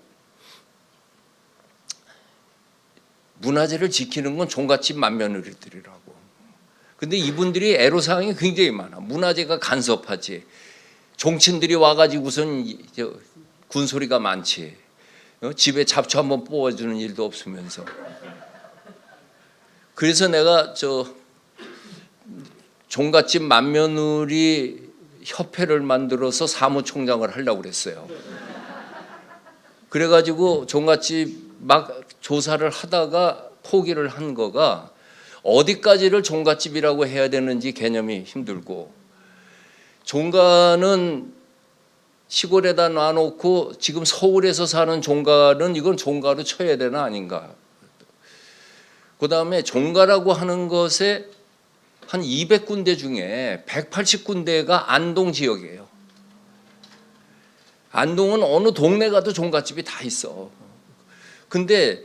문화재를 지키는 건 종갓집 맏며느리들이라고. 근데 이분들이 애로사항이 굉장히 많아. 문화재가 간섭하지. 종친들이 와가지고선 군소리가 많지. 집에 잡초 한번 뽑아주는 일도 없으면서. 그래서 내가 종갓집 맏며느리 협회를 만들어서 사무총장을 하려고 그랬어요. 그래가지고 종갓집 막 조사를 하다가 포기를 한 거가 어디까지를 종갓집이라고 해야 되는지 개념이 힘들고 종가는 시골에다 놔놓고 지금 서울에서 사는 종가는 이건 종가로 쳐야 되나 아닌가. 그 다음에 종가라고 하는 것에 한 200군데 중에 180군데가 안동 지역이에요. 안동은 어느 동네 가도 종갓집이 다 있어. 근데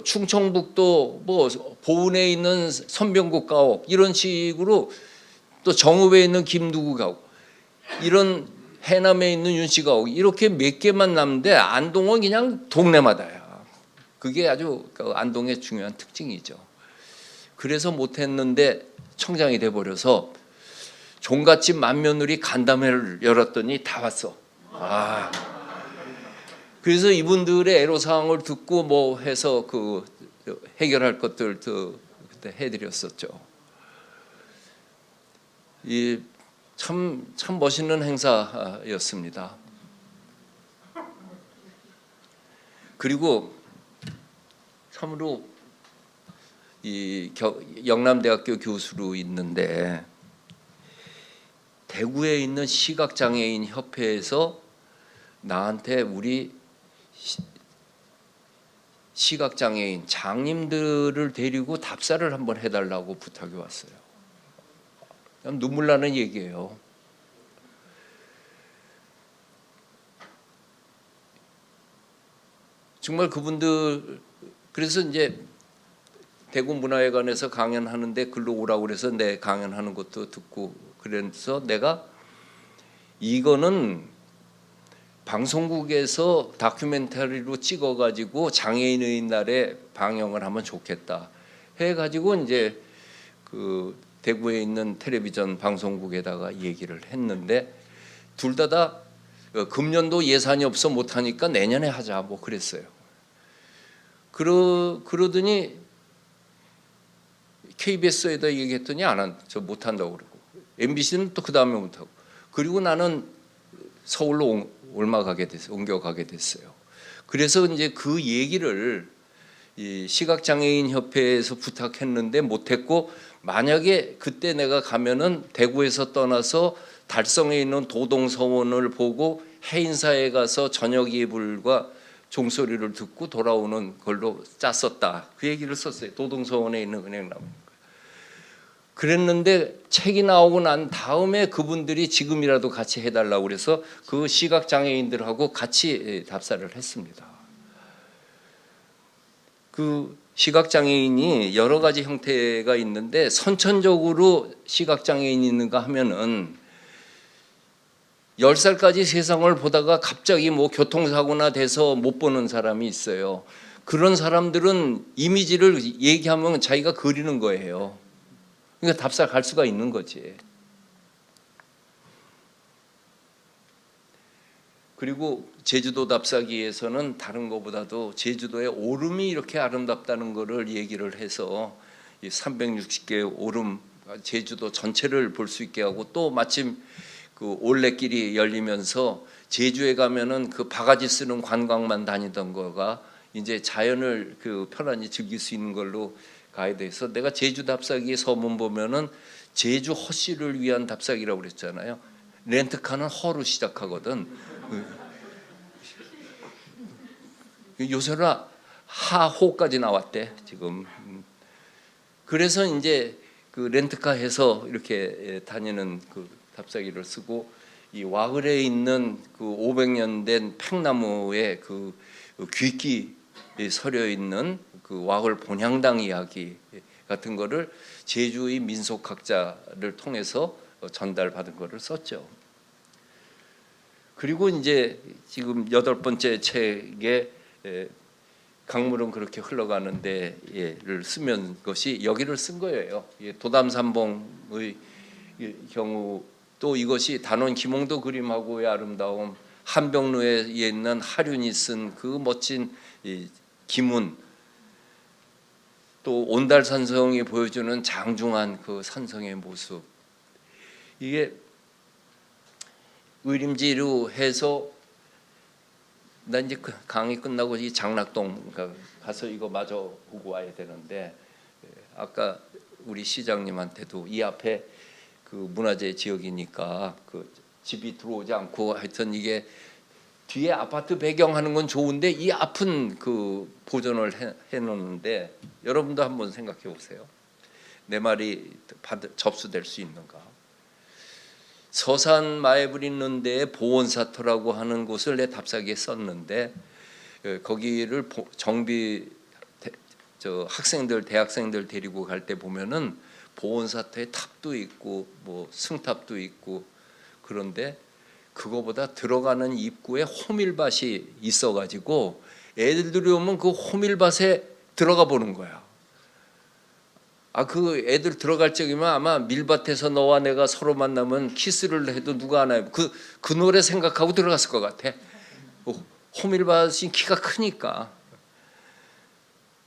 충청북도 뭐 보은에 있는 선병국 가옥 이런 식으로 또 정읍에 있는 김누구 가옥 이런 해남에 있는 윤씨 가옥 이렇게 몇 개만 남는데 안동은 그냥 동네마다야. 그게 아주 안동의 중요한 특징이죠. 그래서 못했는데 청장이 돼버려서 종갓집 맏며느리 간담회를 열었더니 다 왔어. 그래서 이분들의 애로사항을 듣고 뭐 해서 그 해결할 것들 그때 해드렸었죠. 이 참 멋있는 행사였습니다. 그리고 참으로 이 영남대학교 교수로 있는데 대구에 있는 시각장애인 협회에서 나한테 우리 시각장애인 장님들을 데리고 답사를 한번 해달라고 부탁이 왔어요. 눈물 나는 얘기예요. 정말 그분들 그래서 이제 대구 문화회관에서 강연하는데 글로 오라고 그래서 내 강연하는 것도 듣고 그래서 내가 이거는 방송국에서 다큐멘터리로 찍어가지고 장애인의 날에 방영을 하면 좋겠다 해가지고 이제 그 대구에 있는 텔레비전 방송국에다가 얘기를 했는데 둘 다 금년도 예산이 없어 못하니까 내년에 하자 뭐 그랬어요. 그러더니 KBS에다 얘기했더니 저 못한다고 그러고 MBC는 또 그 다음에 못하고 그리고 나는 서울로 옮겨가게 됐어요. 그래서 이제 그 얘기를 이 시각장애인 협회에서 부탁했는데 못했고 만약에 그때 내가 가면은 대구에서 떠나서 달성에 있는 도동서원을 보고 해인사에 가서 저녁 예불과 종소리를 듣고 돌아오는 걸로 짰었다. 그 얘기를 썼어요. 도동서원에 있는 은행나무. 그랬는데 책이 나오고 난 다음에 그분들이 지금이라도 같이 해달라고 그래서 그 시각장애인들하고 같이 답사를 했습니다. 그 시각장애인이 여러 가지 형태가 있는데 선천적으로 시각장애인이 있는가 하면은 10살까지 세상을 보다가 갑자기 뭐 교통사고나 돼서 못 보는 사람이 있어요. 그런 사람들은 이미지를 얘기하면 자기가 그리는 거예요. 그러니까 답사 갈 수가 있는 거지. 그리고 제주도 답사기에서는 다른 것보다도 제주도의 오름이 이렇게 아름답다는 것을 얘기를 해서 360개의 오름 제주도 전체를 볼 수 있게 하고 또 마침 그 올레길이 열리면서 제주에 가면은 그 바가지 쓰는 관광만 다니던 거가 이제 자연을 그 편안히 즐길 수 있는 걸로 가야 돼서 내가 제주 답사기 서문 보면은 제주 허씨를 위한 답사기라고 그랬잖아요. 렌트카는 허로 시작하거든. 요새는 하호까지 나왔대 지금. 그래서 이제 그 렌트카 해서 이렇게 다니는 그 답사기를 쓰고 이 와글에 있는 그 500년 된 팽나무에 그 귀기 서려 있는 그 와글 본향당 이야기 같은 거를 제주의 민속학자를 통해서 전달받은 거를 썼죠. 그리고 이제 지금 8번째 책에 강물은 그렇게 흘러가는데를 쓰면 것이 여기를 쓴 거예요. 도담산봉의 경우 또 이것이 단원 김홍도 그림하고의 아름다움, 한병루에 있는 하륜이 쓴 그 멋진 기문, 또 온달산성이 보여주는 장중한 그 산성의 모습, 이게 의림지로 해서 나 이제 강의 끝나고 이 장락동 가서 이거 마저 보고 와야 되는데 아까 우리 시장님한테도 이 앞에 그 문화재 지역이니까 그 집이 들어오지 않고 하여튼 이게 뒤에 아파트 배경하는 건 좋은데 이 앞은 그 보존을 해놓는데 여러분도 한번 생각해 보세요. 내 말이 접수될 수 있는가? 서산 마애불 있는 데에 보원사터라고 하는 곳을 내 답사기에 썼는데 거기를 정비 학생들 대학생들 데리고 갈 때 보면은 보원사터에 탑도 있고 뭐 승탑도 있고 그런데 그거보다 들어가는 입구에 호밀밭이 있어가지고 애들이 오면 그 호밀밭에 들어가 보는 거야. 그 애들 들어갈 적이면 아마 밀밭에서 너와 내가 서로 만나면 키스를 해도 누가 하나요? 그 노래 생각하고 들어갔을 것 같아. 호밀밭이 키가 크니까.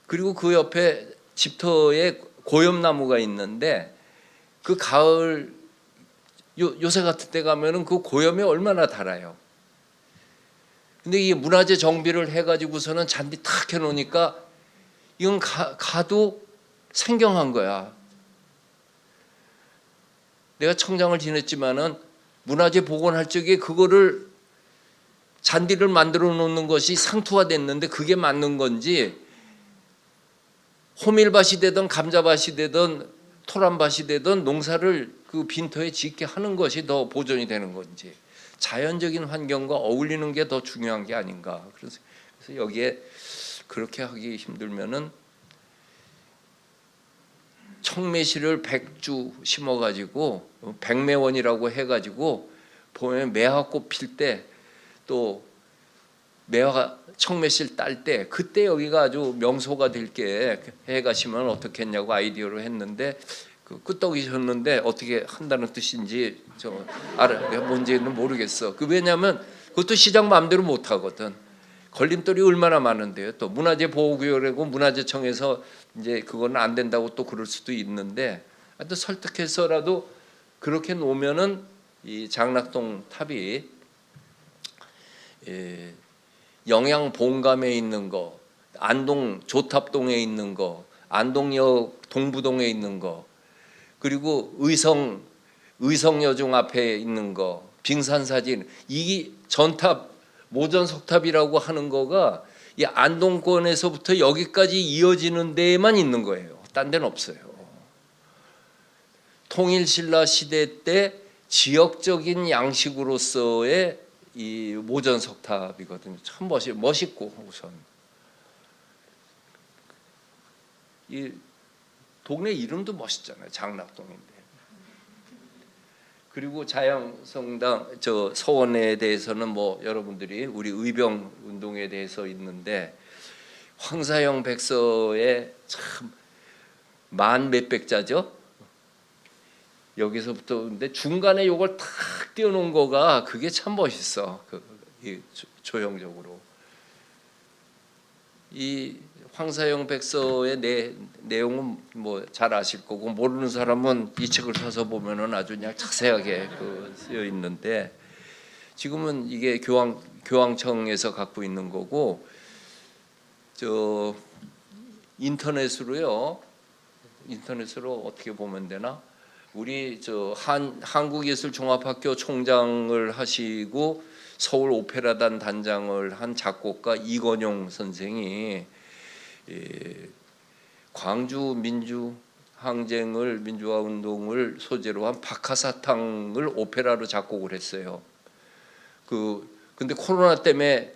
그리고 그 옆에 집터에 고염나무가 있는데 그 가을 요새 같은 때 가면은 그 고염이 얼마나 달아요. 근데 이 문화재 정비를 해가지고서는 잔디 탁 해놓으니까 이건 가도 생경한 거야. 내가 청장을 지냈지만은 문화재 복원할 적에 그거를 잔디를 만들어 놓는 것이 상투화됐는데 그게 맞는 건지 호밀밭이 되든 감자밭이 되든 토란밭이 되든 농사를 그 빈터에 짓게 하는 것이 더 보존이 되는 건지 자연적인 환경과 어울리는 게 더 중요한 게 아닌가 그런 그래서 여기에 그렇게 하기 힘들면은 청매실을 100주 심어가지고 백매원이라고 해가지고 보면 매화꽃 필 때 또 매화 청매실 딸 때 그때 여기가 아주 명소가 될게 해가시면 어떻겠냐고 아이디어로 했는데 그 끄떡이셨는데 어떻게 한다는 뜻인지 저 알아 내가 뭔지는 모르겠어. 그 왜냐하면 그것도 시장 마음대로 못 하거든. 걸림돌이 얼마나 많은데요. 또 문화재 보호구역이고 문화재청에서 이제 그건 안 된다고 또 그럴 수도 있는데 하여튼 설득해서라도 그렇게 놓으면은 이 장락동 탑이 영양 본감에 있는 거, 안동 조탑동에 있는 거, 안동역 동부동에 있는 거, 그리고 의성여중 앞에 있는 거, 빙산사진 이 전탑 모전석탑이라고 하는 거가 이 안동권에서부터 여기까지 이어지는 데에만 있는 거예요. 딴 데는 없어요. 통일신라 시대 때 지역적인 양식으로서의 이 모전석탑이거든요. 참 멋있고 우선 이 동네 이름도 멋있잖아요. 장락동인데. 그리고 자양성당 저 서원에 대해서는 뭐 여러분들이 우리 의병 운동에 대해서 있는데 황사영 백서에 참 만 몇백 자죠. 여기서부터 근데 중간에 요걸 탁 띄워놓은 거가 그게 참 멋있어. 이 조형적으로 이 황사영 백서의 내용은 뭐 잘 아실 거고 모르는 사람은 이 책을 사서 보면은 아주 그냥 자세하게 쓰여 있는데 지금은 이게 교황청에서 갖고 있는 거고 저 인터넷으로 어떻게 보면 되나? 우리 저 한국예술종합학교 총장을 하시고 서울 오페라단 단장을 한 작곡가 이건용 선생이 광주 민주화 운동을 소재로 한 박하사탕을 오페라로 작곡을 했어요. 근데 코로나 때문에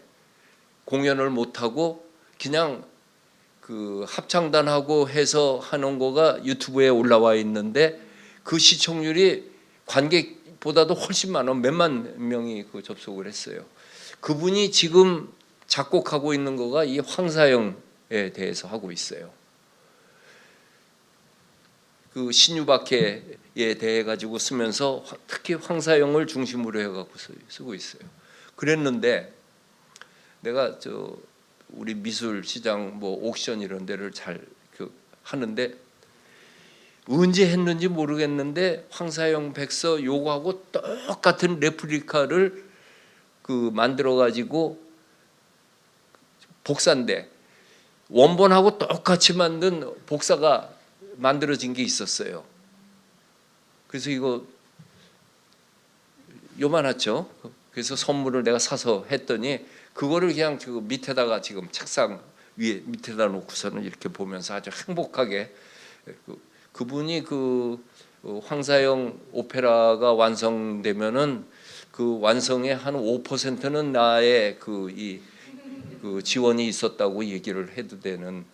공연을 못 하고 그냥 그 합창단하고 해서 하는 거가 유튜브에 올라와 있는데 그 시청률이 관객보다도 훨씬 많아. 몇만 명이 그 접속을 했어요. 그분이 지금 작곡하고 있는 거가 이 황사영에 대해서 하고 있어요. 그 신유박해에 대해 가지고 쓰면서 특히 황사영을 중심으로 해갖고 쓰고 있어요. 그랬는데 내가 저 우리 미술 시장 뭐 옥션 이런 데를 잘 하는데 언제 했는지 모르겠는데 황사영 백서 요거하고 똑같은 레플리카를 만들어 가지고 복사인데 원본하고 똑같이 만든 복사가 만들어진 게 있었어요. 그래서 이거 요만하죠. 그래서 선물을 내가 사서 했더니 그거를 그냥 그 밑에다가 지금 책상 위에 밑에다 놓고서는 이렇게 보면서 아주 행복하게 그분이 황사영 오페라가 완성되면은 그 완성의 한 5%는 나의 그 지원이 있었다고 얘기를 해도 되는.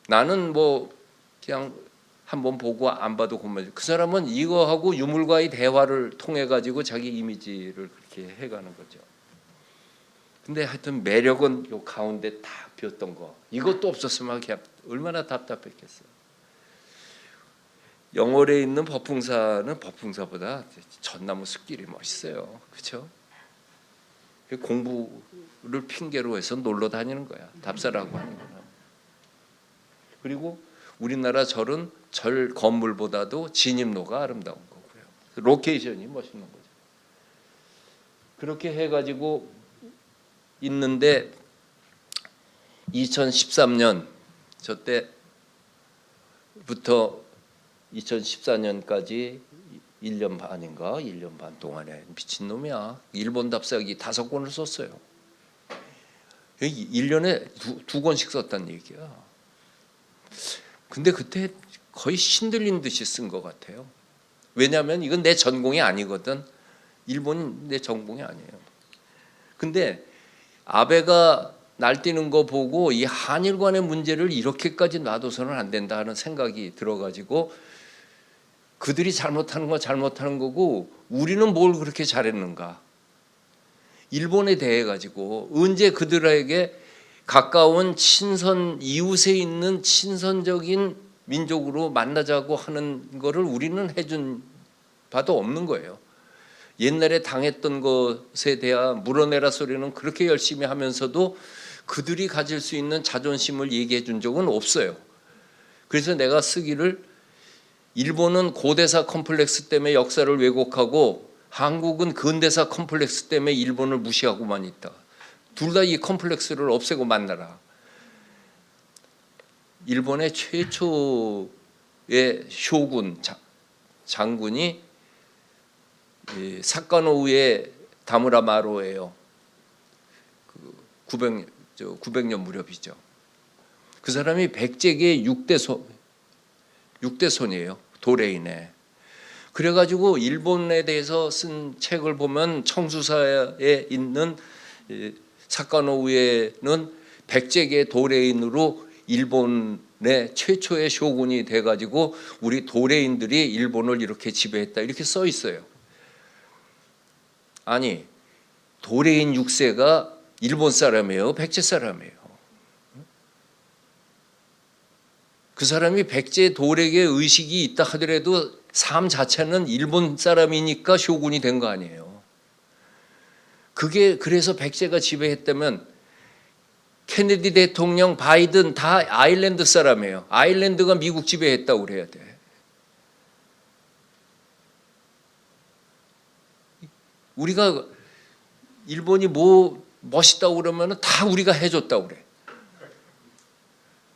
나는 뭐 그냥 한번 보고 안 봐도 고마워. 그 사람은 이거하고 유물과의 대화를 통해 가지고 자기 이미지를 그렇게 해가는 거죠. 근데 하여튼 매력은 요 가운데 다 비었던 거. 이것도 없었으면 그냥 얼마나 답답했겠어요. 영월에 있는 법풍사는 법풍사보다 전나무 숲길이 멋있어요. 그렇죠? 공부를 핑계로 해서 놀러 다니는 거야. 답사라고 하는 거야. 그리고 우리나라 절은 절 건물보다도 진입로가 아름다운 거고요. 로케이션이 멋있는 거죠. 그렇게 해가지고 있는데 2013년 저 때부터 2014년까지 1년 반인가 1년 반 동안에 미친놈이야. 일본 답사기 5권을 썼어요. 1년에 두 권씩 썼다는 얘기야. 근데 그때 거의 신들린 듯이 쓴 것 같아요. 왜냐하면 이건 내 전공이 아니거든. 일본이 내 전공이 아니에요. 근데 아베가 날뛰는 거 보고 이 한일 간의 문제를 이렇게까지 놔둬서는 안 된다 하는 생각이 들어가지고 그들이 잘못하는 건 잘못하는 거고 우리는 뭘 그렇게 잘했는가. 일본에 대해 가지고 언제 그들에게 가까운 친선 이웃에 있는 친선적인 민족으로 만나자고 하는 거를 우리는 해준 바도 없는 거예요. 옛날에 당했던 것에 대한 물어내라 소리는 그렇게 열심히 하면서도 그들이 가질 수 있는 자존심을 얘기해 준 적은 없어요. 그래서 내가 쓰기를 일본은 고대사 컴플렉스 때문에 역사를 왜곡하고 한국은 근대사 컴플렉스 때문에 일본을 무시하고만 있다. 둘 다 이 컴플렉스를 없애고 만나라. 일본의 최초의 쇼군 장군이 사카노우의 다무라 마로예요. 900년 무렵이죠. 그 사람이 백제계 6대 손이에요. 도레인에. 그래가지고 일본에 대해서 쓴 책을 보면 청수사에 있는 사카노우에는 백제계 도레인으로 일본의 최초의 쇼군이 돼가지고 우리 도레인들이 일본을 이렇게 지배했다 이렇게 써 있어요. 아니 도레인 6세가 일본 사람이에요? 백제 사람이에요? 그 사람이 백제 도렉의 의식이 있다 하더라도 삶 자체는 일본 사람이니까 쇼군이 된 거 아니에요. 그게 그래서 백제가 지배했다면 케네디 대통령, 바이든 다 아일랜드 사람이에요. 아일랜드가 미국 지배했다고 그래야 돼. 우리가 일본이 뭐 멋있다고 그러면 다 우리가 해줬다고 그래.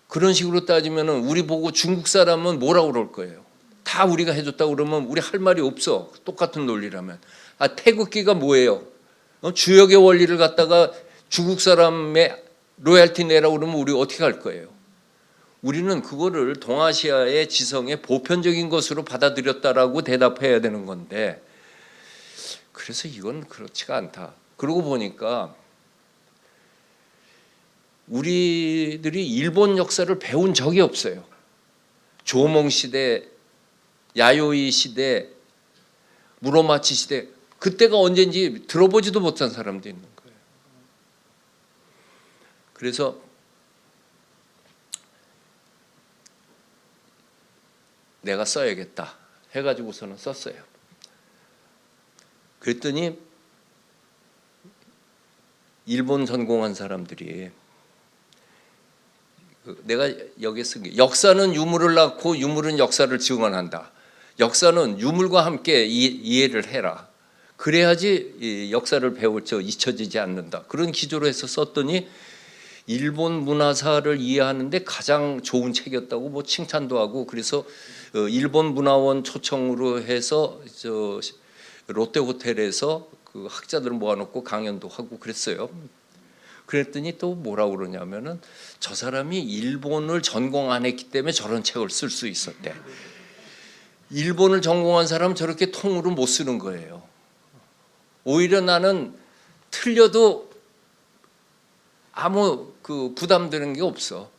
그런 식으로 따지면 우리 보고 중국 사람은 뭐라고 그럴 거예요. 다 우리가 해줬다고 그러면 우리 할 말이 없어. 똑같은 논리라면. 태극기가 뭐예요? 주역의 원리를 갖다가 중국 사람의 로얄티 내라고 그러면 우리 어떻게 할 거예요? 우리는 그거를 동아시아의 지성의 보편적인 것으로 받아들였다라고 대답해야 되는 건데 그래서 이건 그렇지가 않다. 그러고 보니까 우리들이 일본 역사를 배운 적이 없어요. 조몽 시대, 야요이 시대, 무로마치 시대 그때가 언제인지 들어보지도 못한 사람도 있는 거예요. 그래서 내가 써야겠다 해가지고서는 썼어요. 그랬더니 일본 전공한 사람들이 내가 여기에 쓴 게 역사는 유물을 낳고 유물은 역사를 증언한다. 역사는 유물과 함께 이해를 해라. 그래야지 이 역사를 배울 적 잊혀지지 않는다. 그런 기조로 해서 썼더니 일본 문화사를 이해하는데 가장 좋은 책이었다고 뭐 칭찬도 하고 그래서 일본 문화원 초청으로 해서 롯데 호텔에서 그 학자들 모아놓고 강연도 하고 그랬어요. 그랬더니 또 뭐라고 그러냐면은 저 사람이 일본을 전공 안 했기 때문에 저런 책을 쓸 수 있었대. 일본을 전공한 사람은 저렇게 통으로 못 쓰는 거예요. 오히려 나는 틀려도 아무 그 부담되는 게 없어.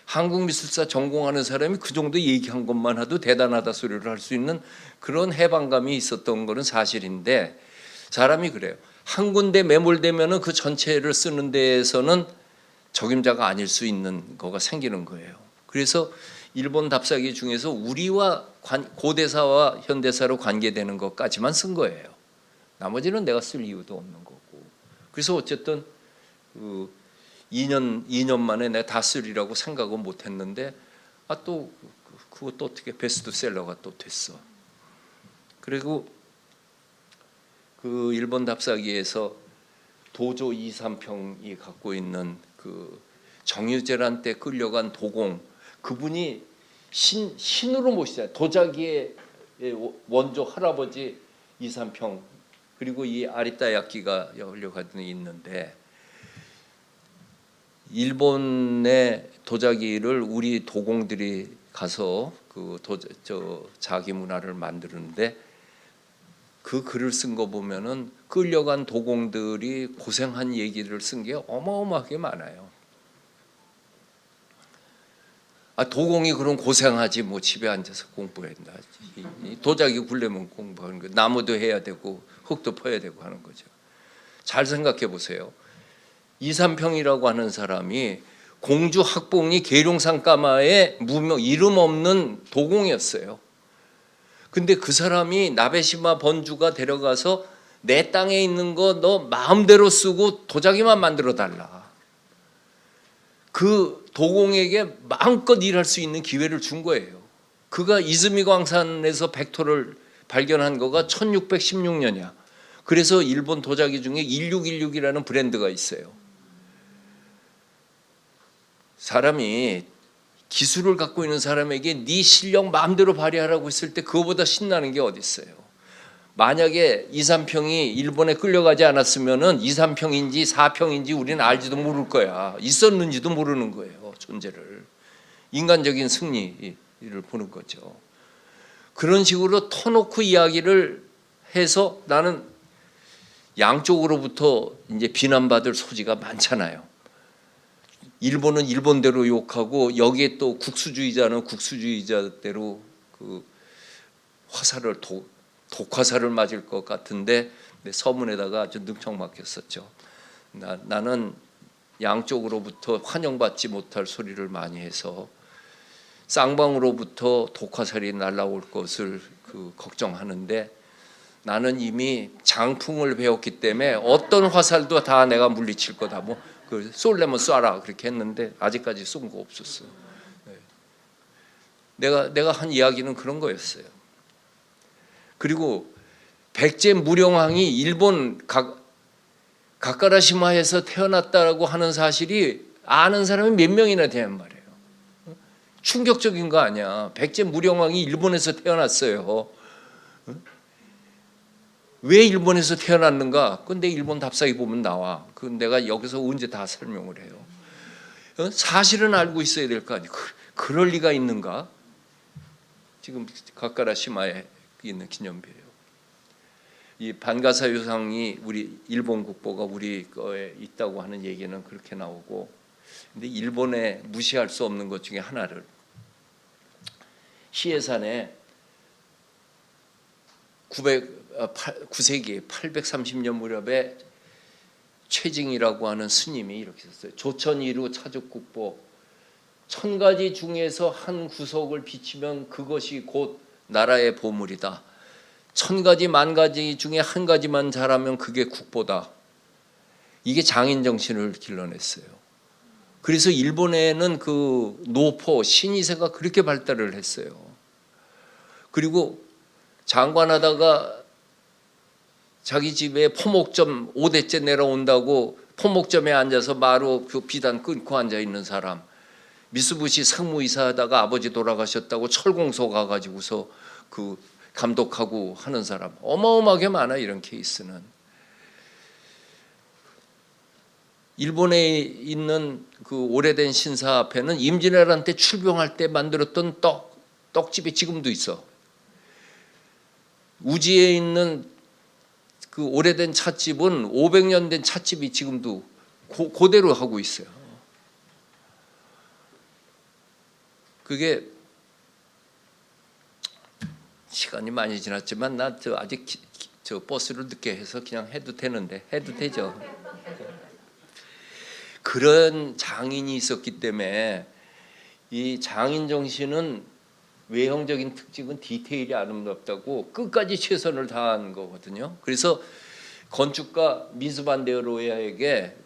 한국미술사 전공하는 사람이 그 정도 얘기한 것만 해도 대단하다 소리를 할 수 있는 그런 해방감이 있었던 거는 사실인데 사람이 그래요. 한 군데 매몰되면은 그 전체를 쓰는 데에서는 적임자가 아닐 수 있는 거가 생기는 거예요. 그래서 일본 답사기 중에서 우리와 고대사와 현대사로 관계되는 것까지만 쓴 거예요. 나머지는 내가 쓸 이유도 없는 거고. 그래서 어쨌든 그 2년 만에 내가 다 쓰리라고 생각은 못했는데 또 그것도 어떻게 베스트셀러가 또 됐어. 그리고 그 일본 답사기에서 도조 2~3평이 갖고 있는 그 정유재란 때 끌려간 도공 그분이 신으로 모시잖아요. 도자기의 원조 할아버지 2~3평 그리고 이 아리따야키가 열려가는 있는데 일본의 도자기를 우리 도공들이 가서 그 자기 문화를 만드는데 그 글을 쓴 거 보면은 끌려간 도공들이 고생한 얘기를 쓴 게 어마어마하게 많아요. 도공이 그럼 고생하지 뭐 집에 앉아서 공부한다. 도자기 굴려면 공부하는 거. 나무도 해야 되고 흙도 퍼야 되고 하는 거죠. 잘 생각해 보세요. 이삼평이라고 하는 사람이 공주 학봉리 계룡산 까마의 무명 이름 없는 도공이었어요. 근데 그 사람이 나베시마 번주가 데려가서 내 땅에 있는 거 너 마음대로 쓰고 도자기만 만들어 달라. 그 도공에게 마음껏 일할 수 있는 기회를 준 거예요. 그가 이즈미 광산에서 백토를 발견한 거가 1616년이야. 그래서 일본 도자기 중에 1616이라는 브랜드가 있어요. 사람이 기술을 갖고 있는 사람에게 네 실력 마음대로 발휘하라고 했을 때 그거보다 신나는 게 어디 있어요. 만약에 이삼평이 일본에 끌려가지 않았으면은 이삼평인지 사평인지 우리는 알지도 모를 거야. 있었는지도 모르는 거예요. 존재를. 인간적인 승리를 보는 거죠. 그런 식으로 터놓고 이야기를 해서 나는 양쪽으로부터 이제 비난받을 소지가 많잖아요. 일본은 일본대로 욕하고 여기에 또 국수주의자는 국수주의자대로 그 화살을 독화살을 맞을 것 같은데 서문에다가 아주 능청 맡겼었죠. 나는 양쪽으로부터 환영받지 못할 소리를 많이 해서 쌍방으로부터 독화살이 날아올 것을 걱정하는데 나는 이미 장풍을 배웠기 때문에 어떤 화살도 다 내가 물리칠 거다. 뭐 쏠려면 쏴라 그렇게 했는데 아직까지 쏜 거 없었어요. 내가 한 이야기는 그런 거였어요. 그리고 백제 무령왕이 일본 가까라시마에서 태어났다라고 하는 사실이 아는 사람이 몇 명이나 되는 말이에요. 충격적인 거 아니야. 백제 무령왕이 일본에서 태어났어요. 왜 일본에서 태어났는가? 근데 일본 답사기 보면 나와. 그 내가 여기서 언제 다 설명을 해요. 사실은 알고 있어야 될 거 아니에요. 그럴 리가 있는가? 지금 가까라시마에 있는 기념비예요. 이 반가사 유상이 우리 일본 국보가 우리 거에 있다고 하는 얘기는 그렇게 나오고, 근데 일본에 무시할 수 없는 것 중에 하나를 시에산에 9세기 830년 무렵에 최징이라고 하는 스님이 이렇게 썼어요. 조천이루 차죽국보, 1000가지 중에서 한 구석을 비치면 그것이 곧 나라의 보물이다. 1000가지 만가지 중에 한 가지만 잘하면 그게 국보다. 이게 장인 정신을 길러냈어요. 그래서 일본에는 그 노포 신이세가 그렇게 발달을 했어요. 그리고 장관하다가 자기 집에 포목점 5대째 내려온다고 포목점에 앉아서 마루 그 비단 끊고 앉아 있는 사람, 미쓰부시 상무이사 하다가 아버지 돌아가셨다고 철공소 가가지고서 그 감독하고 하는 사람, 어마어마하게 많아. 이런 케이스는 일본에 있는 그 오래된 신사 앞에는 임진왜란 때 출병할 때 만들었던 떡집이 지금도 있어. 우지에 있는 그 오래된 찻집은 500년 된 찻집이 지금도 그대로 하고 있어요. 그게 시간이 많이 지났지만 나 아직 버스를 늦게 해서 그냥 해도 되는데 해도 되죠. 그런 장인이 있었기 때문에 이 장인 정신은 외형적인 특징은 디테일이 아름답다고 끝까지 최선을 다한 거거든요. 그래서 건축가 미스반데로에게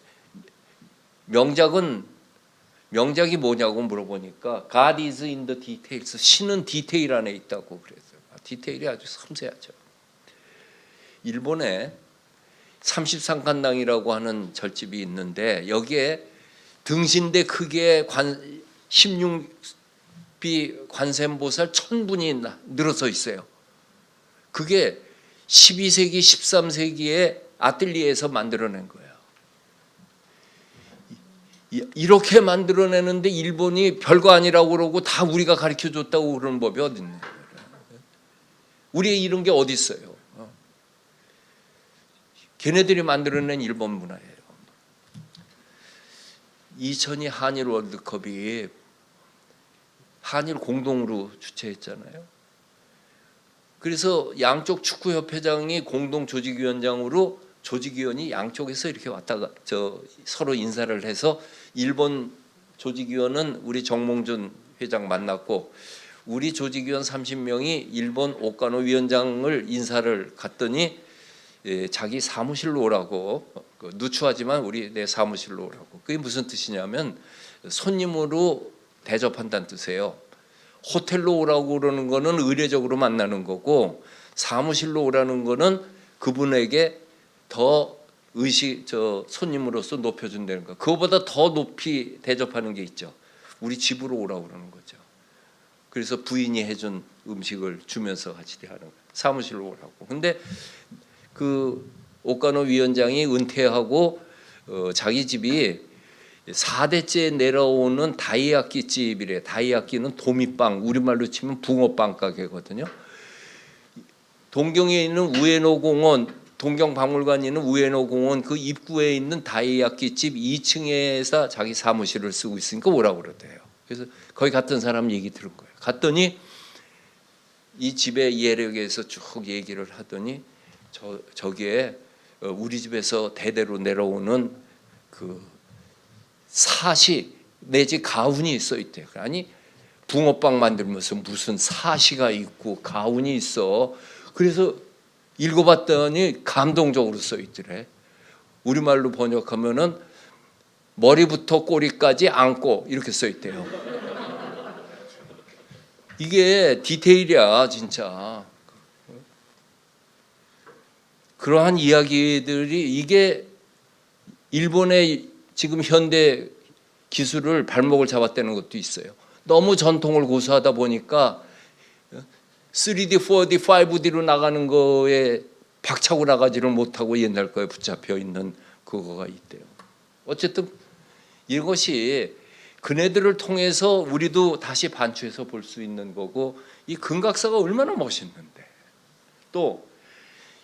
명작이 뭐냐고 물어보니까 God is in the details. 신은 디테일 안에 있다고 그랬어요. 디테일이 아주 섬세하죠. 일본에 33간당이라고 하는 절집이 있는데 여기에 등신대 크기의 16비 관세음보살 1000분이 늘어서 있어요. 그게 12세기, 13세기에 아틀리에에서 만들어낸 거예요. 이렇게 만들어내는데 일본이 별거 아니라고 그러고 다 우리가 가르쳐줬다고 그러는 법이 어디 있나요? 우리의 이런 게 어디 있어요? 걔네들이 만들어낸 일본 문화예요. 2002 한일 월드컵이 한일 공동으로 주최했잖아요. 그래서 양쪽 축구협회장이 공동 조직위원장으로 조직위원이 양쪽에서 이렇게 왔다가 서로 인사를 해서 일본 조직위원은 우리 정몽준 회장 만났고 우리 조직위원 30명이 일본 오카노 위원장을 인사를 갔더니 자기 사무실로 오라고 누추하지만 우리 내 사무실로 오라고. 그게 무슨 뜻이냐면 손님으로 대접한다는 뜻이에요. 호텔로 오라고 그러는 거는 의례적으로 만나는 거고 사무실로 오라는 거는 그분에게 더 손님으로서 높여준다는 거. 그거보다 더 높이 대접하는 게 있죠. 우리 집으로 오라고 그러는 거죠. 그래서 부인이 해준 음식을 주면서 같이 하는 거예요. 사무실로 오라고. 근데 그 오카노 위원장이 은퇴하고 자기 집이 4대째 내려오는 다이야끼 집이래. 다이야끼는 도미빵, 우리말로 치면 붕어빵 가게거든요. 동경에 있는 우에노 공원, 동경박물관에 있는 우에노 공원 그 입구에 있는 다이야끼 집 2층에서 자기 사무실을 쓰고 있으니까 오라고 그러대요. 그래서 거기 갔던 사람 얘기 들은 거예요. 갔더니 이 집의 예력에서 쭉 얘기를 하더니 저기에 우리 집에서 대대로 내려오는 그 사시 내지 가훈이 써 있대요. 아니 붕어빵 만들면서 무슨 사시가 있고 가훈이 있어. 그래서 읽어봤더니 감동적으로 써 있더래. 우리말로 번역하면은 머리부터 꼬리까지 안고 이렇게 써 있대요. 이게 디테일이야 진짜. 그러한 이야기들이 이게 일본의 지금 현대 기술을 발목을 잡았다는 것도 있어요. 너무 전통을 고수하다 보니까 3D, 4D, 5D로 나가는 거에 박차고 나가지를 못하고 옛날 거에 붙잡혀 있는 그거가 있대요. 어쨌든 이것이 그네들을 통해서 우리도 다시 반추해서 볼 수 있는 거고 이 금각사가 얼마나 멋있는데 또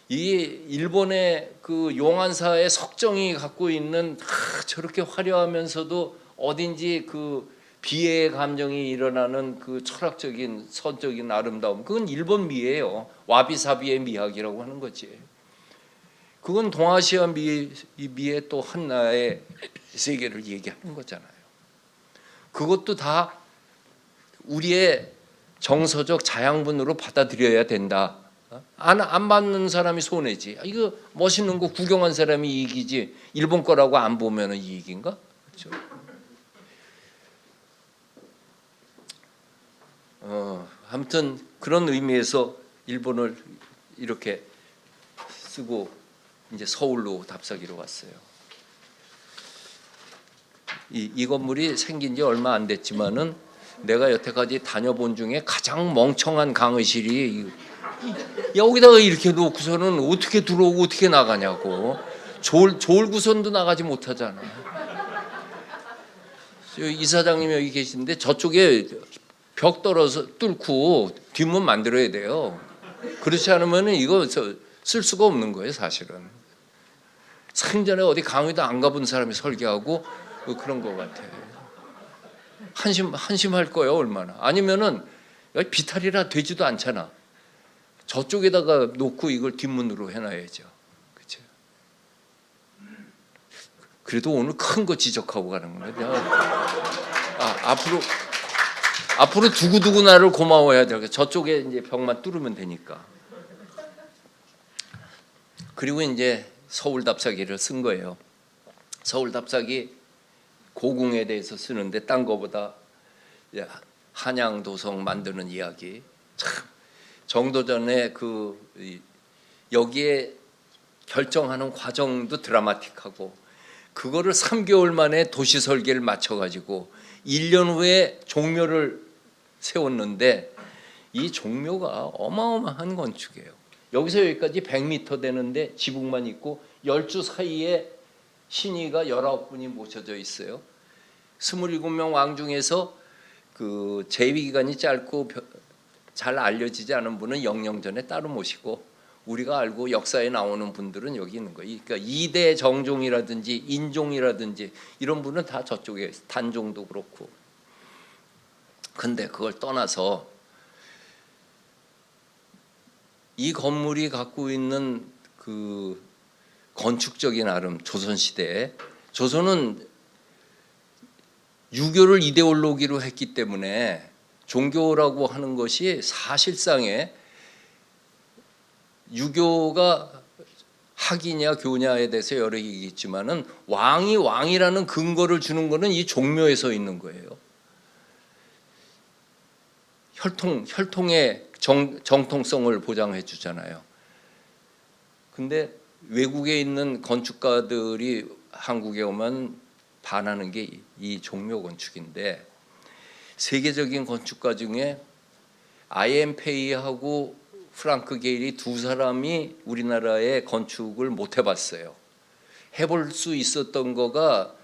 이 일본의 그 용안사의 석정이 갖고 있는 저렇게 화려하면서도 어딘지 그 비애의 감정이 일어나는 그 철학적인 선적인 아름다움 그건 일본 미예요. 와비사비의 미학이라고 하는 거지. 그건 동아시아 미의 또 하나의 세계를 얘기하는 거잖아요. 그것도 다 우리의 정서적 자양분으로 받아들여야 된다. 안 받는 사람이 손해지. 이거 멋있는 거 구경한 사람이 이익이지. 일본 거라고 안 보면 이익인가? 그렇죠? 아무튼 그런 의미에서 일본을 이렇게 쓰고 이제 서울로 답사기로 왔어요. 이 건물이 생긴 지 얼마 안 됐지만은 내가 여태까지 다녀본 중에 가장 멍청한 강의실이 여기다가 이렇게 놓고서는 어떻게 들어오고 어떻게 나가냐고. 졸구선도 나가지 못하잖아. 이사장님이 여기 계신데 저쪽에 벽 떨어서 뚫고 뒷문 만들어야 돼요. 그렇지 않으면 이거 쓸 수가 없는 거예요 사실은. 생전에 어디 강의도 안 가본 사람이 설계하고 그런 것 같아. 한심할 거예요 얼마나. 아니면은 비탈이라 되지도 않잖아. 저쪽에다가 놓고 이걸 뒷문으로 해놔야죠. 그렇죠? 그래도 오늘 큰 거 지적하고 가는 거네. 앞으로 두고두고 나를 고마워해야 돼. 저쪽에 이제 벽만 뚫으면 되니까. 그리고 이제 서울 답사기를 쓴 거예요. 서울 답사기 고궁에 대해서 쓰는데 딴 거보다 한양 도성 만드는 이야기 참 정도전에 여기에 결정하는 과정도 드라마틱하고 그거를 3개월 만에 도시 설계를 맞춰가지고 1년 후에 종묘를 세웠는데 이 종묘가 어마어마한 건축이에요. 여기서 여기까지 100m 되는데 지붕만 있고 10주 사이에 신의가 19분이 모셔져 있어요. 27명 왕 중에서 그 재위 기간이 짧고 잘 알려지지 않은 분은 영영전에 따로 모시고 우리가 알고 역사에 나오는 분들은 여기 있는 거예요. 그러니까 이대 정종이라든지 인종이라든지 이런 분은 다 저쪽에 단종도 그렇고. 근데 그걸 떠나서 이 건물이 갖고 있는 그 건축적인 아름, 조선시대에 조선은 유교를 이데올로기로 했기 때문에 종교라고 하는 것이 사실상의 유교가 학이냐 교냐에 대해서 여러 얘기 있지만은 왕이 왕이라는 근거를 주는 것은 이 종묘에 서 있는 거예요. 혈통의 정통성을 보장해 주잖아요. 근데 외국에 있는 건축가들이 한국에 오면 반하는 게 이 종묘 건축인데, 세계적인 건축가 중에 아이엠 페이하고 프랑크 게일이 두 사람이 우리나라의 건축을 못 해봤어요. 해볼 수 있었던 거가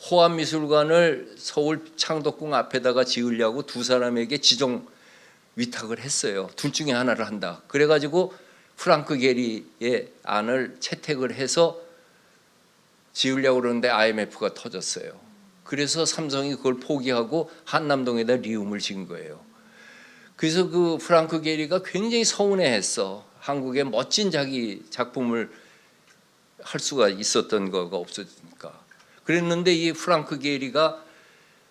호암미술관을 서울 창덕궁 앞에다가 지으려고 두 사람에게 지정 위탁을 했어요. 둘 중에 하나를 한다. 그래가지고 프랑크 게리의 안을 채택을 해서 지으려고 그러는데 IMF가 터졌어요. 그래서 삼성이 그걸 포기하고 한남동에다 리움을 지은 거예요. 그래서 그 프랑크 게리가 굉장히 서운해했어. 한국에 멋진 자기 작품을 할 수가 있었던 거가 없어지니까. 그랬는데 이 프랑크 게리가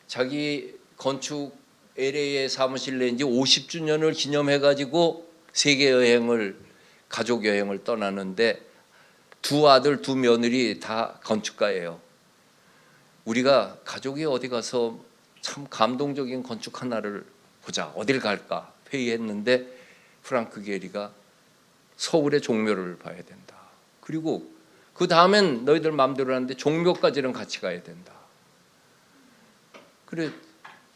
자기 건축 LA에 사무실 낸 지 50주년을 기념해가지고 세계 여행을, 가족 여행을 떠나는데 두 아들 두 며느리 다 건축가예요. 우리가 가족이 어디 가서 참 감동적인 건축 하나를 보자, 어딜 갈까 회의했는데 프랑크 게리가 서울의 종묘를 봐야 된다. 그리고 그 다음엔 너희들 마음대로 하는데 종묘까지는 같이 가야 된다. 그래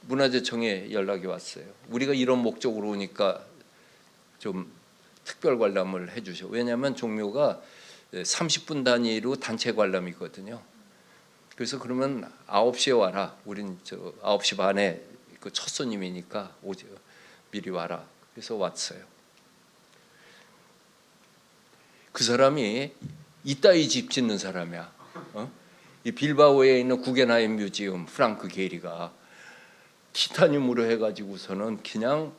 문화재청에 연락이 왔어요. 우리가 이런 목적으로 오니까 좀 특별 관람을 해주셔. 왜냐하면 종묘가 30분 단위로 단체 관람이거든요. 그래서 그러면 9시에 와라. 우린 9시 반에 그 첫 손님이니까 미리 와라. 그래서 왔어요. 그 사람이 이따위 집 짓는 사람이야. 이 빌바오에 있는 구겐하임 뮤지엄 프랑크 게리가 티타늄으로 해가지고서는 그냥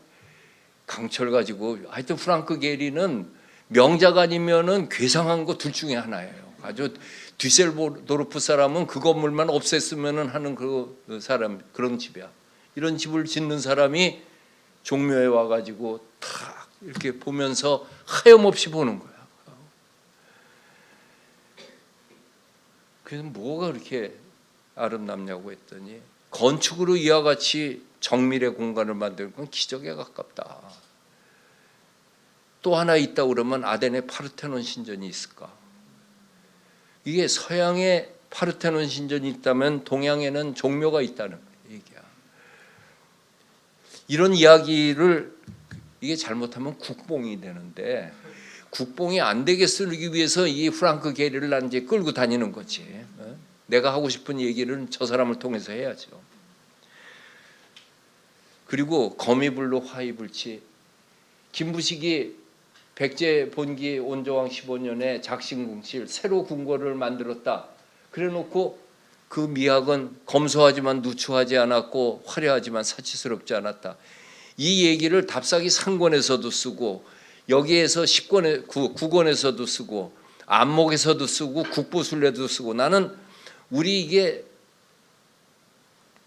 강철 가지고, 하여튼 프랑크 게리는 명작 아니면은 괴상한 거 둘 중에 하나예요. 아주 뒤셀도르프 사람은 그 건물만 없앴으면은 하는 그 사람, 그런 집이야. 이런 집을 짓는 사람이 종묘에 와가지고 탁 이렇게 보면서 하염없이 보는 거야. 그래서 뭐가 그렇게 아름답냐고 했더니 건축으로 이와 같이 정밀의 공간을 만드는 건 기적에 가깝다. 또 하나 있다 그러면 아덴의 파르테논 신전이 있을까? 이게 서양에 파르테논 신전이 있다면 동양에는 종묘가 있다는 얘기야. 이런 이야기를, 이게 잘못하면 국뽕이 되는데 국뽕이 안 되게 쓰기 위해서 이 프랑크 게리를 난 이제 끌고 다니는 거지. 내가 하고 싶은 얘기를 저 사람을 통해서 해야죠. 그리고 거미불로 화이불치. 김부식이 백제 본기 온조왕 15년에 작신궁실 새로 궁궐을 만들었다. 그래놓고 그 미학은 검소하지만 누추하지 않았고 화려하지만 사치스럽지 않았다. 이 얘기를 답사기 상권에서도 쓰고 여기에서 9권에서도 쓰고 안목에서도 쓰고 국보순례도 쓰고, 나는 우리 이게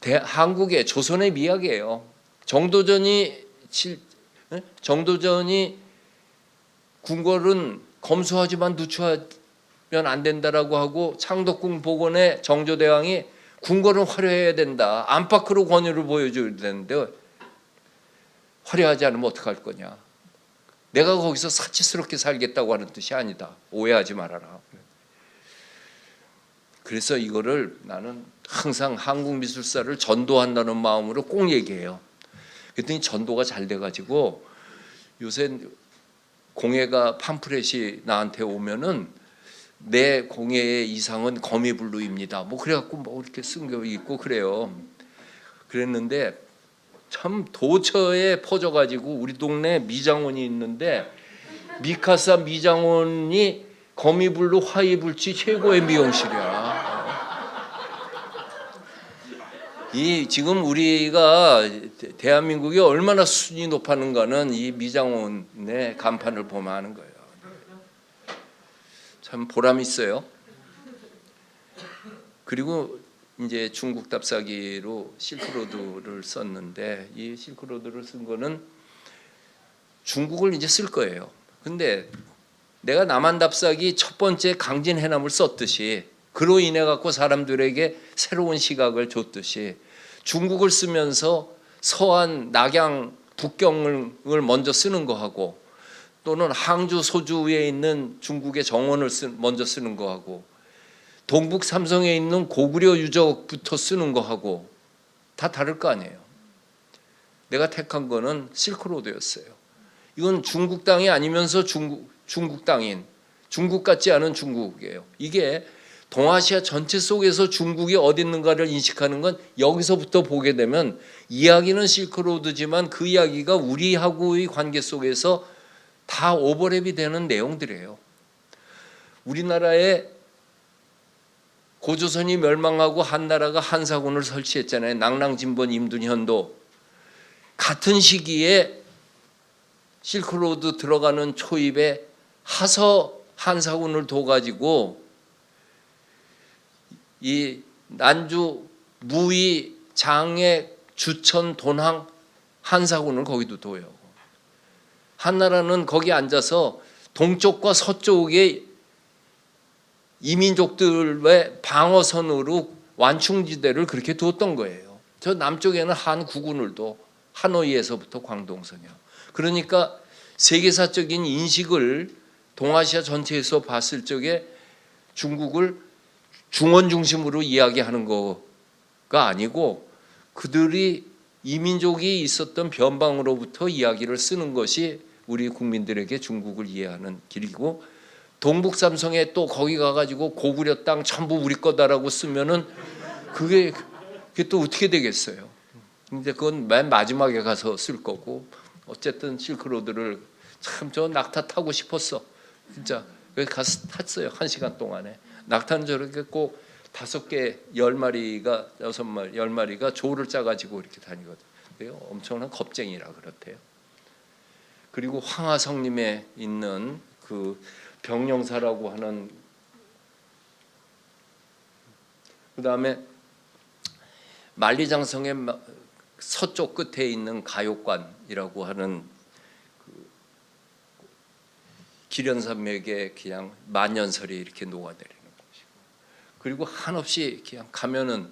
한국의 조선의 미학이에요. 정도전이 궁궐은 검소하지만 누추하면 안 된다라고 하고, 창덕궁 복원의 정조대왕이 궁궐은 화려해야 된다. 안팎으로 권위를 보여줘야 되는데 화려하지 않으면 어떡할 거냐. 내가 거기서 사치스럽게 살겠다고 하는 뜻이 아니다. 오해하지 말아라. 그래서 이거를 나는 항상 한국 미술사를 전도한다는 마음으로 꼭 얘기해요. 그랬더니 전도가 잘 돼가지고 요새 공예가 팜프렛이 나한테 오면은 내 공예의 이상은 거미블루입니다. 뭐 그래갖고 뭐 이렇게 쓴 거 있고 그래요. 그랬는데 참 도처에 퍼져가지고 우리 동네 미장원이 있는데 미카사 미장원이 거미불로 화이불치 최고의 미용실이야. 이 지금 우리가 대한민국이 얼마나 수준이 높았는가는 이 미장원의 간판을 보면 아는 거예요. 참 보람 있어요. 그리고 이제 중국 답사기로 실크로드를 썼는데, 이 실크로드를 쓴 거는 중국을 이제 쓸 거예요. 근데 내가 남한 답사기 첫 번째 강진 해남을 썼듯이, 그로 인해 갖고 사람들에게 새로운 시각을 줬듯이, 중국을 쓰면서 서한 낙양 북경을 먼저 쓰는 거하고, 또는 항주 소주에 있는 중국의 정원을 먼저 쓰는 거하고, 동북 삼성에 있는 고구려 유적부터 쓰는 거하고 다 다를 거 아니에요. 내가 택한 거는 실크로드였어요. 이건 중국 땅이 아니면서 중국 땅인, 중국 같지 않은 중국이에요. 이게 동아시아 전체 속에서 중국이 어디 있는가를 인식하는 건 여기서부터 보게 되면, 이야기는 실크로드지만 그 이야기가 우리하고의 관계 속에서 다 오버랩이 되는 내용들이에요. 우리나라에 고조선이 멸망하고 한나라가 한사군을 설치했잖아요. 낙랑진번 임둔현도. 같은 시기에 실크로드 들어가는 초입에 하서 한사군을 둬가지고 이 난주 무의 장애 주천 돈항 한사군을 거기도 둬요. 한나라는 거기 앉아서 동쪽과 서쪽에 이민족들의 방어선으로 완충지대를 그렇게 두었던 거예요. 저 남쪽에는 한 구군을 둬, 하노이에서부터 광동선이요. 그러니까 세계사적인 인식을 동아시아 전체에서 봤을 적에 중국을 중원 중심으로 이야기하는 거가 아니고, 그들이 이민족이 있었던 변방으로부터 이야기를 쓰는 것이 우리 국민들에게 중국을 이해하는 길이고, 동북 삼성에 또 거기 가가지고 고구려 땅 전부 우리 거다라고 쓰면은 그게 또 어떻게 되겠어요? 근데 그건 맨 마지막에 가서 쓸 거고, 어쨌든 실크로드를 참 저 낙타 타고 싶었어. 진짜 여기 가서 탔어요. 1시간 동안에. 낙타는 저렇게 꼭 5개, 10마리가 6마리, 10마리가 조를 짜가지고 이렇게 다니거든요. 엄청난 겁쟁이라 그렇대요. 그리고 황하성림에 있는 그 병령사라고 하는, 그 다음에 만리장성의 서쪽 끝에 있는 가요관이라고 하는 그 기련산맥에 그냥 만년설이 이렇게 녹아내리는 곳이고, 그리고 한없이 그냥 가면은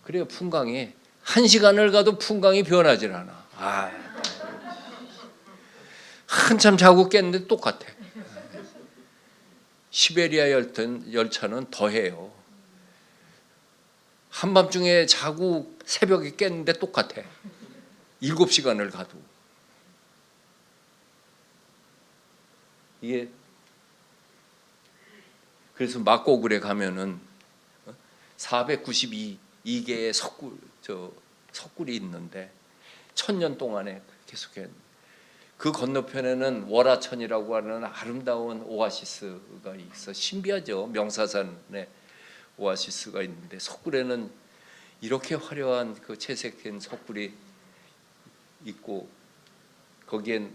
그래요. 풍광이 1시간을 가도 풍광이 변하질 않아. 한참 자고 깼는데 똑같아. 시베리아 열차는 더해요. 한밤중에 자고 새벽에 깼는데 똑같아. 7시간을 가도. 이게 그래서 막고글에 가면은 492개의 석굴이 있는데 1000년 동안에 계속해. 그 건너편에는 월하천이라고 하는 아름다운 오아시스가 있어. 신비하죠. 명사산에 오아시스가 있는데, 석굴에는 이렇게 화려한 그 채색된 석굴이 있고, 거기엔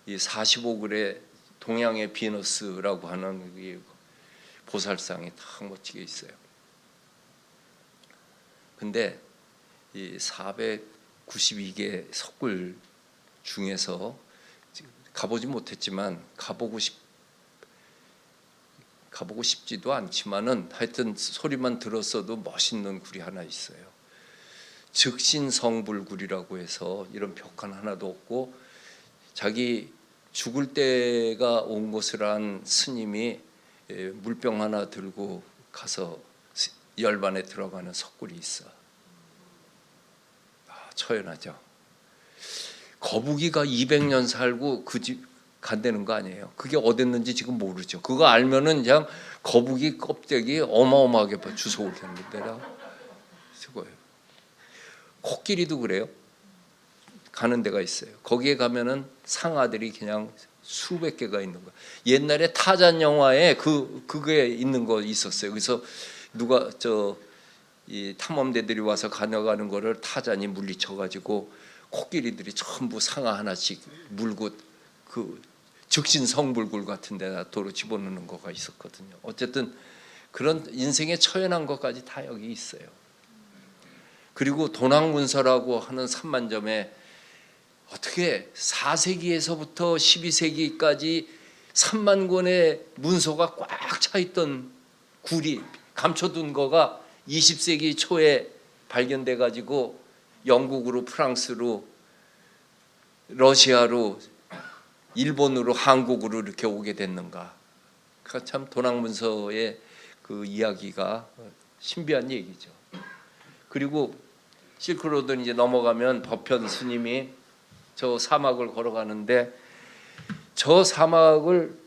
이 45글의 동양의 비너스라고 하는 이 보살상이 딱 멋지게 있어요. 근데 이 492개 석굴 중에서 가보지 못했지만 가보고 싶지도 않지만은 하여튼 소리만 들었어도 멋있는 굴이 하나 있어요. 즉신성불굴이라고 해서 이런 벽화 하나도 없고, 자기 죽을 때가 온 것을 한 스님이 물병 하나 들고 가서 열반에 들어가는 석굴이 있어. 처연하죠. 거북이가 200년 살고 그 집 간다는 거 아니에요. 그게 어딨는지 지금 모르죠. 그거 알면은 그냥 거북이 껍데기 어마어마하게 주워 오겠는데라. 수고해요. 코끼리도 그래요. 가는 데가 있어요. 거기에 가면은 상아들이 그냥 수백 개가 있는 거야. 옛날에 타잔 영화에 그게 있는 거 있었어요. 그래서 누가 이 탐험대들이 와서 가져가는 거를 타잔이 물리쳐 가지고 코끼리들이 전부 상아 하나씩 물고 그 즉신 성불굴 같은 데다 도로 집어넣는 거가 있었거든요. 어쨌든 그런 인생에 처연한 것까지 다 여기 있어요. 그리고 도낭문서라고 하는 3만점에 어떻게 4세기에서부터 12세기까지 3만 권의 문서가 꽉 차 있던 굴이 감춰둔 거가 20세기 초에 발견돼 가지고 영국으로 프랑스로 러시아로 일본으로 한국으로 이렇게 오게 됐는가. 참 도낭문서의 그 이야기가 신비한 얘기죠. 그리고 실크로드 이제 넘어가면 법현 스님이 저 사막을 걸어가는데 저 사막을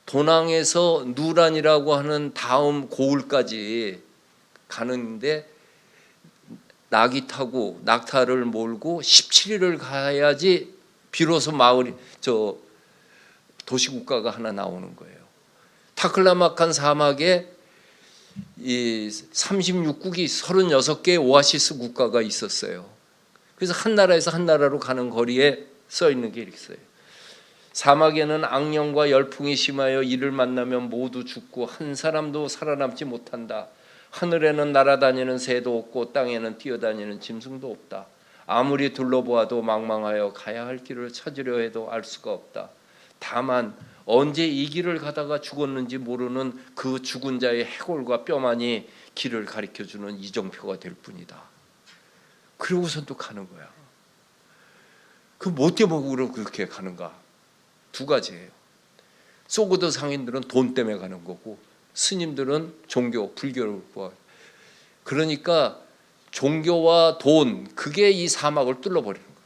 도낭에서 누란이라고 하는 다음 고을까지 가는데 낙이 타고 낙타를 몰고 17일을 가야지 비로소 마을이 도시국가가 하나 나오는 거예요. 타클라마칸 사막에 이 36국이 36개의 오아시스 국가가 있었어요. 그래서 한 나라에서 한 나라로 가는 거리에 써 있는 게 이렇게 써요. 사막에는 악령과 열풍이 심하여 이를 만나면 모두 죽고 한 사람도 살아남지 못한다. 하늘에는 날아다니는 새도 없고 땅에는 뛰어다니는 짐승도 없다. 아무리 둘러보아도 망망하여 가야 할 길을 찾으려 해도 알 수가 없다. 다만 언제 이 길을 가다가 죽었는지 모르는 그 죽은 자의 해골과 뼈만이 길을 가리켜주는 이정표가 될 뿐이다. 그러고선 또 가는 거야. 그 뭐 때문에 그렇게 가는가? 두 가지예요. 소고드 상인들은 돈 때문에 가는 거고 스님들은 종교, 불교를 보아. 그러니까 종교와 돈, 그게 이 사막을 뚫어버리는 거예요.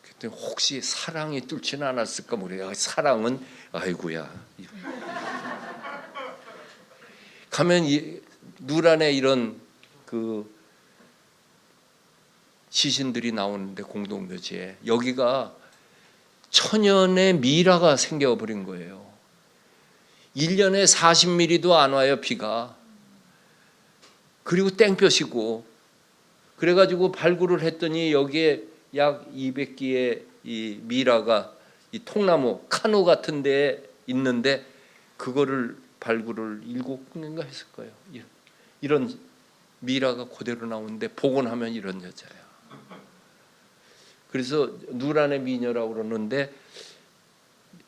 그때 혹시 사랑이 뚫지는 않았을까 모르겠어요. 사랑은 아이고야. 가면 누란에 이런 그 시신들이 나오는데 공동묘지에 여기가 천연의 미라가 생겨버린 거예요. 1년에 40mm도 안 와요, 비가. 그리고 땡볕이고. 그래가지고 발굴을 했더니 여기에 약 200기의 이 미라가 이 통나무 카누 같은 데에 있는데 그거를 발굴을 7군인가 했을 거예요. 이런 미라가 그대로 나오는데 복원하면 이런 여자예요. 그래서 누란의 미녀라고 그러는데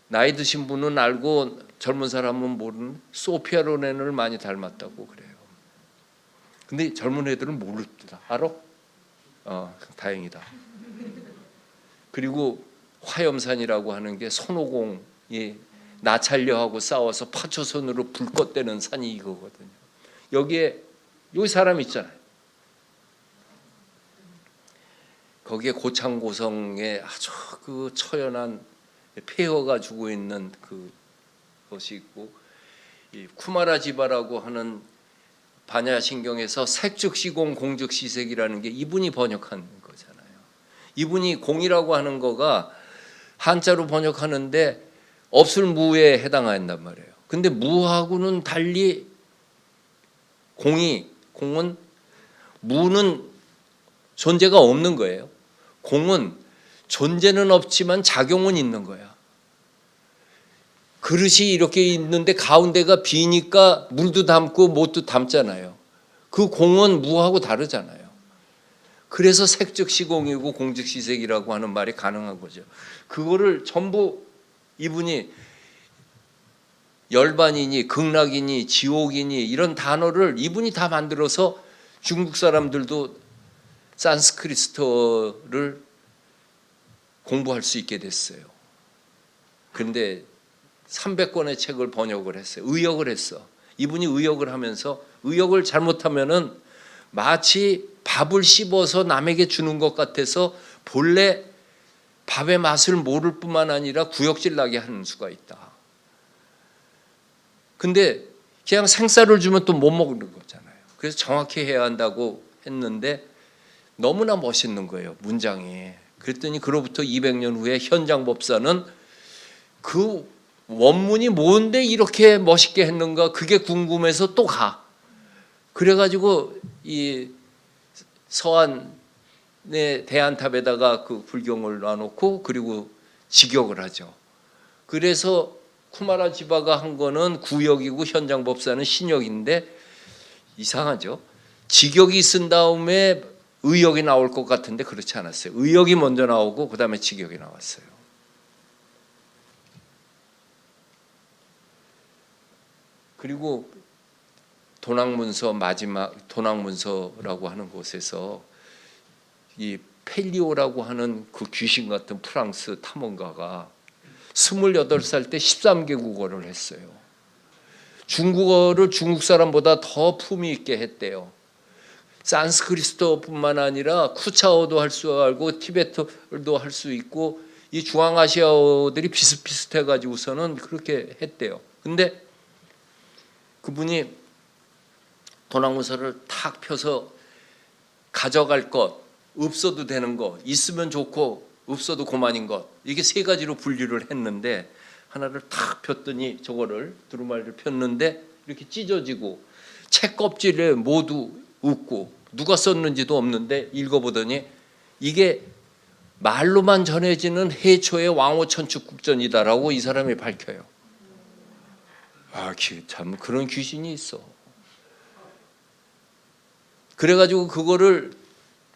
나이 드신 분은 알고 젊은 사람은 모르는 소피아 로렌을 많이 닮았다고 그래요. 근데 젊은 애들은 모르더라. 알아? 다행이다. 그리고 화염산이라고 하는 게 손오공이 나찰려하고 싸워서 파초선으로 불 껐대는 산이 이거거든요. 여기 사람 있잖아요. 거기에 고창고성에 아주 그 처연한 폐허가 주고 있는 그 것이 있고, 이 쿠마라지바라고 하는 반야신경에서 색즉시공 공즉시색이라는 게 이분이 번역한 거잖아요. 이분이 공이라고 하는 거가 한자로 번역하는데 없을 무에 해당한단 말이에요. 근데 무하고는 달리 공은 무는 존재가 없는 거예요. 공은 존재는 없지만 작용은 있는 거야. 그릇이 이렇게 있는데 가운데가 비니까 물도 담고 못도 담잖아요. 그 공은 무하고 다르잖아요. 그래서 색즉시공이고 공즉시색이라고 하는 말이 가능한 거죠. 그거를 전부 이분이 열반이니 극락이니 지옥이니 이런 단어를 이분이 다 만들어서 중국 사람들도 산스크리트어를 공부할 수 있게 됐어요. 그런데 300권의 책을 번역을 했어요. 의역을 했어. 이분이 의역을 하면서 의역을 잘못하면은 마치 밥을 씹어서 남에게 주는 것 같아서 본래 밥의 맛을 모를 뿐만 아니라 구역질 나게 하는 수가 있다. 근데 그냥 생쌀을 주면 또 못 먹는 거잖아요. 그래서 정확히 해야 한다고 했는데 너무나 멋있는 거예요, 문장이. 그랬더니 그로부터 200년 후에 현장 법사는 그 원문이 뭔데 이렇게 멋있게 했는가 그게 궁금해서 또 가. 그래가지고 이 서안의 대안탑에다가 그 불경을 놔놓고 그리고 직역을 하죠. 그래서 쿠마라지바가 한 거는 구역이고 현장 법사는 신역인데 이상하죠. 직역이 쓴 다음에 의역이 나올 것 같은데 그렇지 않았어요. 의역이 먼저 나오고 그 다음에 직역이 나왔어요. 그리고 도낭문서 마지막 도낭문서라고 하는 곳에서 이 펠리오라고 하는 그 귀신 같은 프랑스 탐험가가 28살 때 13개국어를 했어요. 중국어를 중국 사람보다 더 품위 있게 했대요. 산스크리트뿐만 아니라 쿠차어도 할 수 알고 티베트어도 할 수 있고 이 중앙아시아어들이 비슷비슷해 가지고서는 그렇게 했대요. 근데 그분이 도낭문서를 탁 펴서 가져갈 것, 없어도 되는 것, 있으면 좋고 없어도 고만인 것, 이게 세 가지로 분류를 했는데 하나를 탁 폈더니 저거를 두루마리를 폈는데 이렇게 찢어지고 책 껍질에 모두 웃고 누가 썼는지도 없는데 읽어보더니 이게 말로만 전해지는 해초의 왕호천축국전이다라고 이 사람이 밝혀요. 아, 참 그런 귀신이 있어. 그래가지고 그거를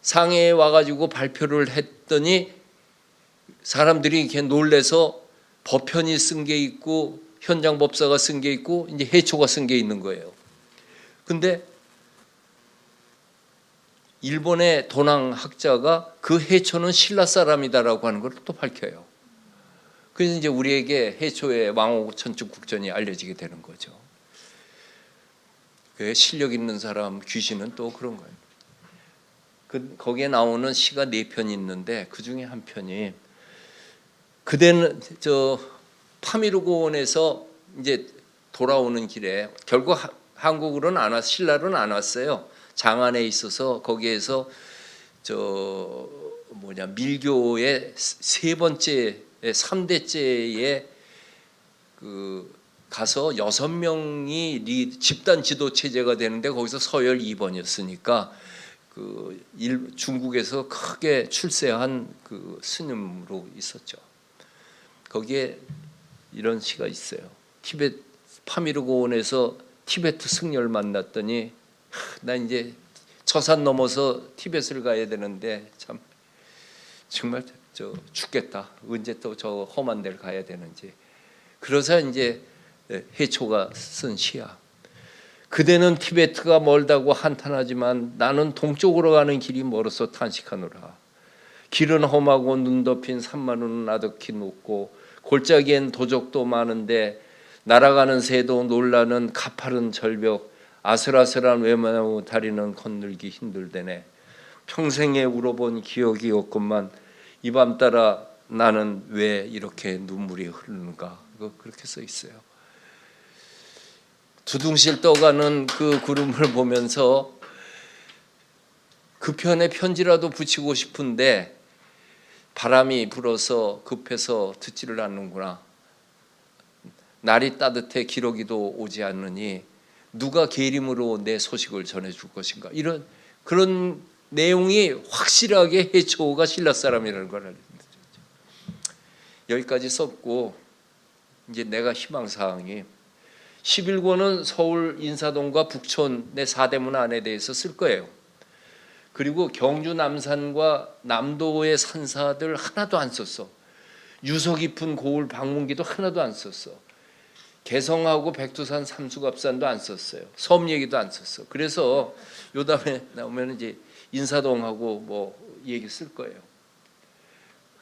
상해에 와가지고 발표를 했더니 사람들이 이렇게 놀래서 법현이 쓴 게 있고 현장 법사가 쓴 게 있고 이제 해초가 쓴 게 있는 거예요. 근데 일본의 도낭 학자가 그 해초는 신라 사람이다라고 하는 걸 또 밝혀요. 그래서 이제 우리에게 해초의 왕호천축국전이 알려지게 되는 거죠. 그 실력 있는 사람 귀신은 또 그런 거예요. 거기에 나오는 시가 4편이 있는데 그 중에 한 편이 그대는 저 파미르고원에서 이제 돌아오는 길에 결국 한국으로는 안 왔, 신라로는 안 왔어요. 장안에 있어서 거기에서 저 밀교의 세 번째 3대째에 그 가서 6명이 집단 지도 체제가 되는데 거기서 서열 2번이었으니까 그 중국에서 크게 출세한 그 스님으로 있었죠. 거기에 이런 시가 있어요. 티베트 파미르고원에서 티베트 승려를 만났더니 나 이제 처산 넘어서 티베트를 가야 되는데 참 정말 저 죽겠다. 언제 또 저 험한 데를 가야 되는지. 그래서 이제 해초가 쓴 시야. 그대는 티베트가 멀다고 한탄하지만 나는 동쪽으로 가는 길이 멀어서 탄식하노라. 길은 험하고 눈 덮인 산마루는 아득히 높고 골짜기엔 도적도 많은데 날아가는 새도 놀라는 가파른 절벽 아슬아슬한 외나무 다리는 건너기 힘들대네. 평생에 울어본 기억이 없건만 이 밤 따라 나는 왜 이렇게 눈물이 흐르는가. 그렇게 써 있어요. 두둥실 떠가는 그 구름을 보면서 그 편에 편지라도 붙이고 싶은데 바람이 불어서 급해서 듣지를 않는구나. 날이 따뜻해 기러기도 오지 않느니 누가 계림으로 내 소식을 전해줄 것인가. 이런 그런 내용이 확실하게 해초가 신라 사람이라는 걸 알립니다. 여기까지 썼고 이제 내가 희망사항이 11권은 서울 인사동과 북촌의 사대문 안에 대해서 쓸 거예요. 그리고 경주 남산과 남도의 산사들 하나도 안 썼어. 유서 깊은 고을 방문기도 하나도 안 썼어. 개성하고 백두산 삼수갑산도 안 썼어요. 섬 얘기도 안 썼어. 그래서 요 다음에 나오면 이제 인사동하고 뭐 얘기 쓸 거예요.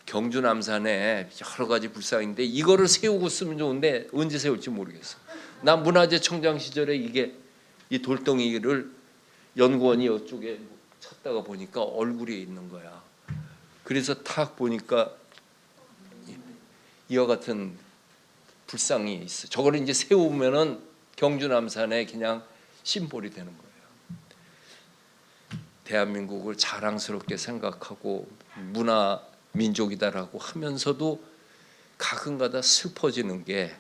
경주 남산에 여러 가지 불상인데 이거를 세우고 쓰면 좋은데 언제 세울지 모르겠어. 난 문화재 청장 시절에 이게 이 돌덩이를 연구원이 이쪽에 찾다가 보니까 얼굴이 있는 거야. 그래서 탁 보니까 이와 같은 불상이 있어. 저거를 이제 세우면은 경주 남산에 그냥 심볼이 되는 거예요. 대한민국을 자랑스럽게 생각하고 문화 민족이다라고 하면서도 가끔가다 슬퍼지는 게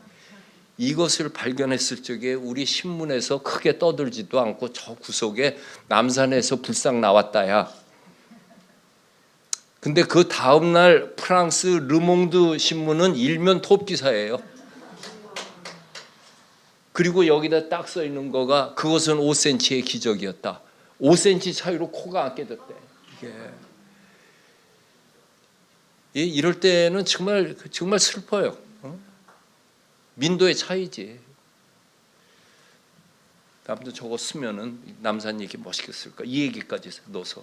이것을 발견했을 적에 우리 신문에서 크게 떠들지도 않고 저 구석에 남산에서 불상 나왔다야. 근데 그 다음 날 프랑스 르몽드 신문은 일면 톱 기사예요. 그리고 여기다 딱 써 있는 거가 그것은 5cm의 기적이었다. 5cm 차이로 코가 안 깨졌대. 이게 이럴 때는 정말 슬퍼요. 민도의 차이지. 아무튼 저거 쓰면은 남산 얘기 멋있게 쓸까? 이 얘기까지 넣어서.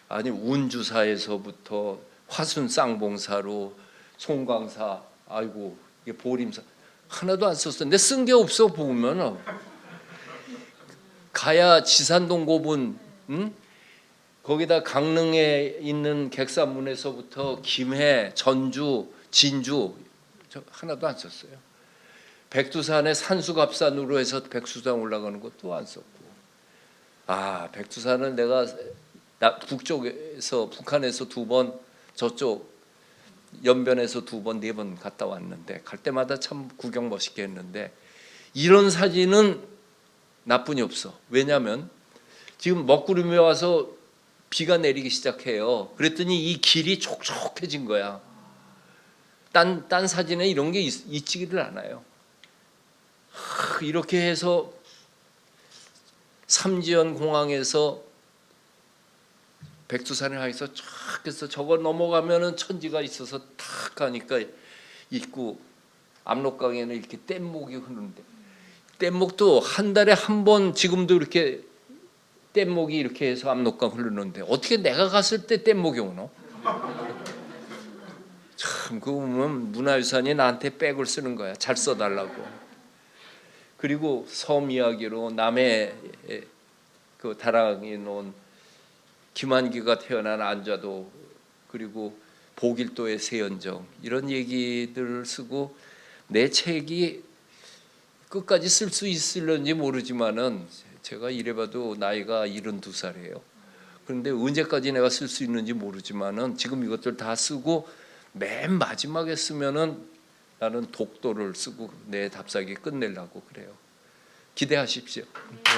아니 운주사에서부터 화순 쌍봉사로 송광사, 아이고 이게 보림사 하나도 안 썼어. 근데 쓴 게 없어 보면은. 가야 지산동 고분, 거기다 강릉에 있는 객산문에서부터 김해, 전주, 진주 저 하나도 안 썼어요. 백두산에 산수갑산으로 해서 백두산 올라가는 것도 안 썼고. 아, 백두산은 내가 북쪽에서 북한에서 2번, 저쪽 연변에서 2번, 4번 갔다 왔는데 갈 때마다 참 구경 멋있게 했는데 이런 사진은 나뿐이 없어. 왜냐하면 지금 먹구름이 와서 비가 내리기 시작해요. 그랬더니 이 길이 촉촉해진 거야. 딴 사진에 이런 게 있지를 않아요. 이렇게 해서 삼지연 공항에서 백두산을 향해서 쫙 해서 저거 넘어가면은 천지가 있어서 탁 가니까 있고 압록강에는 이렇게 뗏목이 흐르는데 뗏목도 한 달에 한 번 지금도 이렇게 뗏목이 이렇게 해서 압록강 흐르는데 어떻게 내가 갔을 때 뗏목이 오노? 참 그거 보면 문화유산이 나한테 백을 쓰는 거야. 잘 써달라고. 그리고 섬 이야기로 남해 그 다랑에 놓은 김한기가 태어난 안좌도 그리고 보길도의 세연정 이런 얘기들을 쓰고 내 책이 끝까지 쓸 수 있을런지 모르지만은 제가 이래봐도 나이가 72살이에요. 그런데 언제까지 내가 쓸 수 있는지 모르지만은 지금 이것들 다 쓰고 맨 마지막에 쓰면은 나는 독도를 쓰고 내 답사기 끝내려고 그래요. 기대하십시오. 네.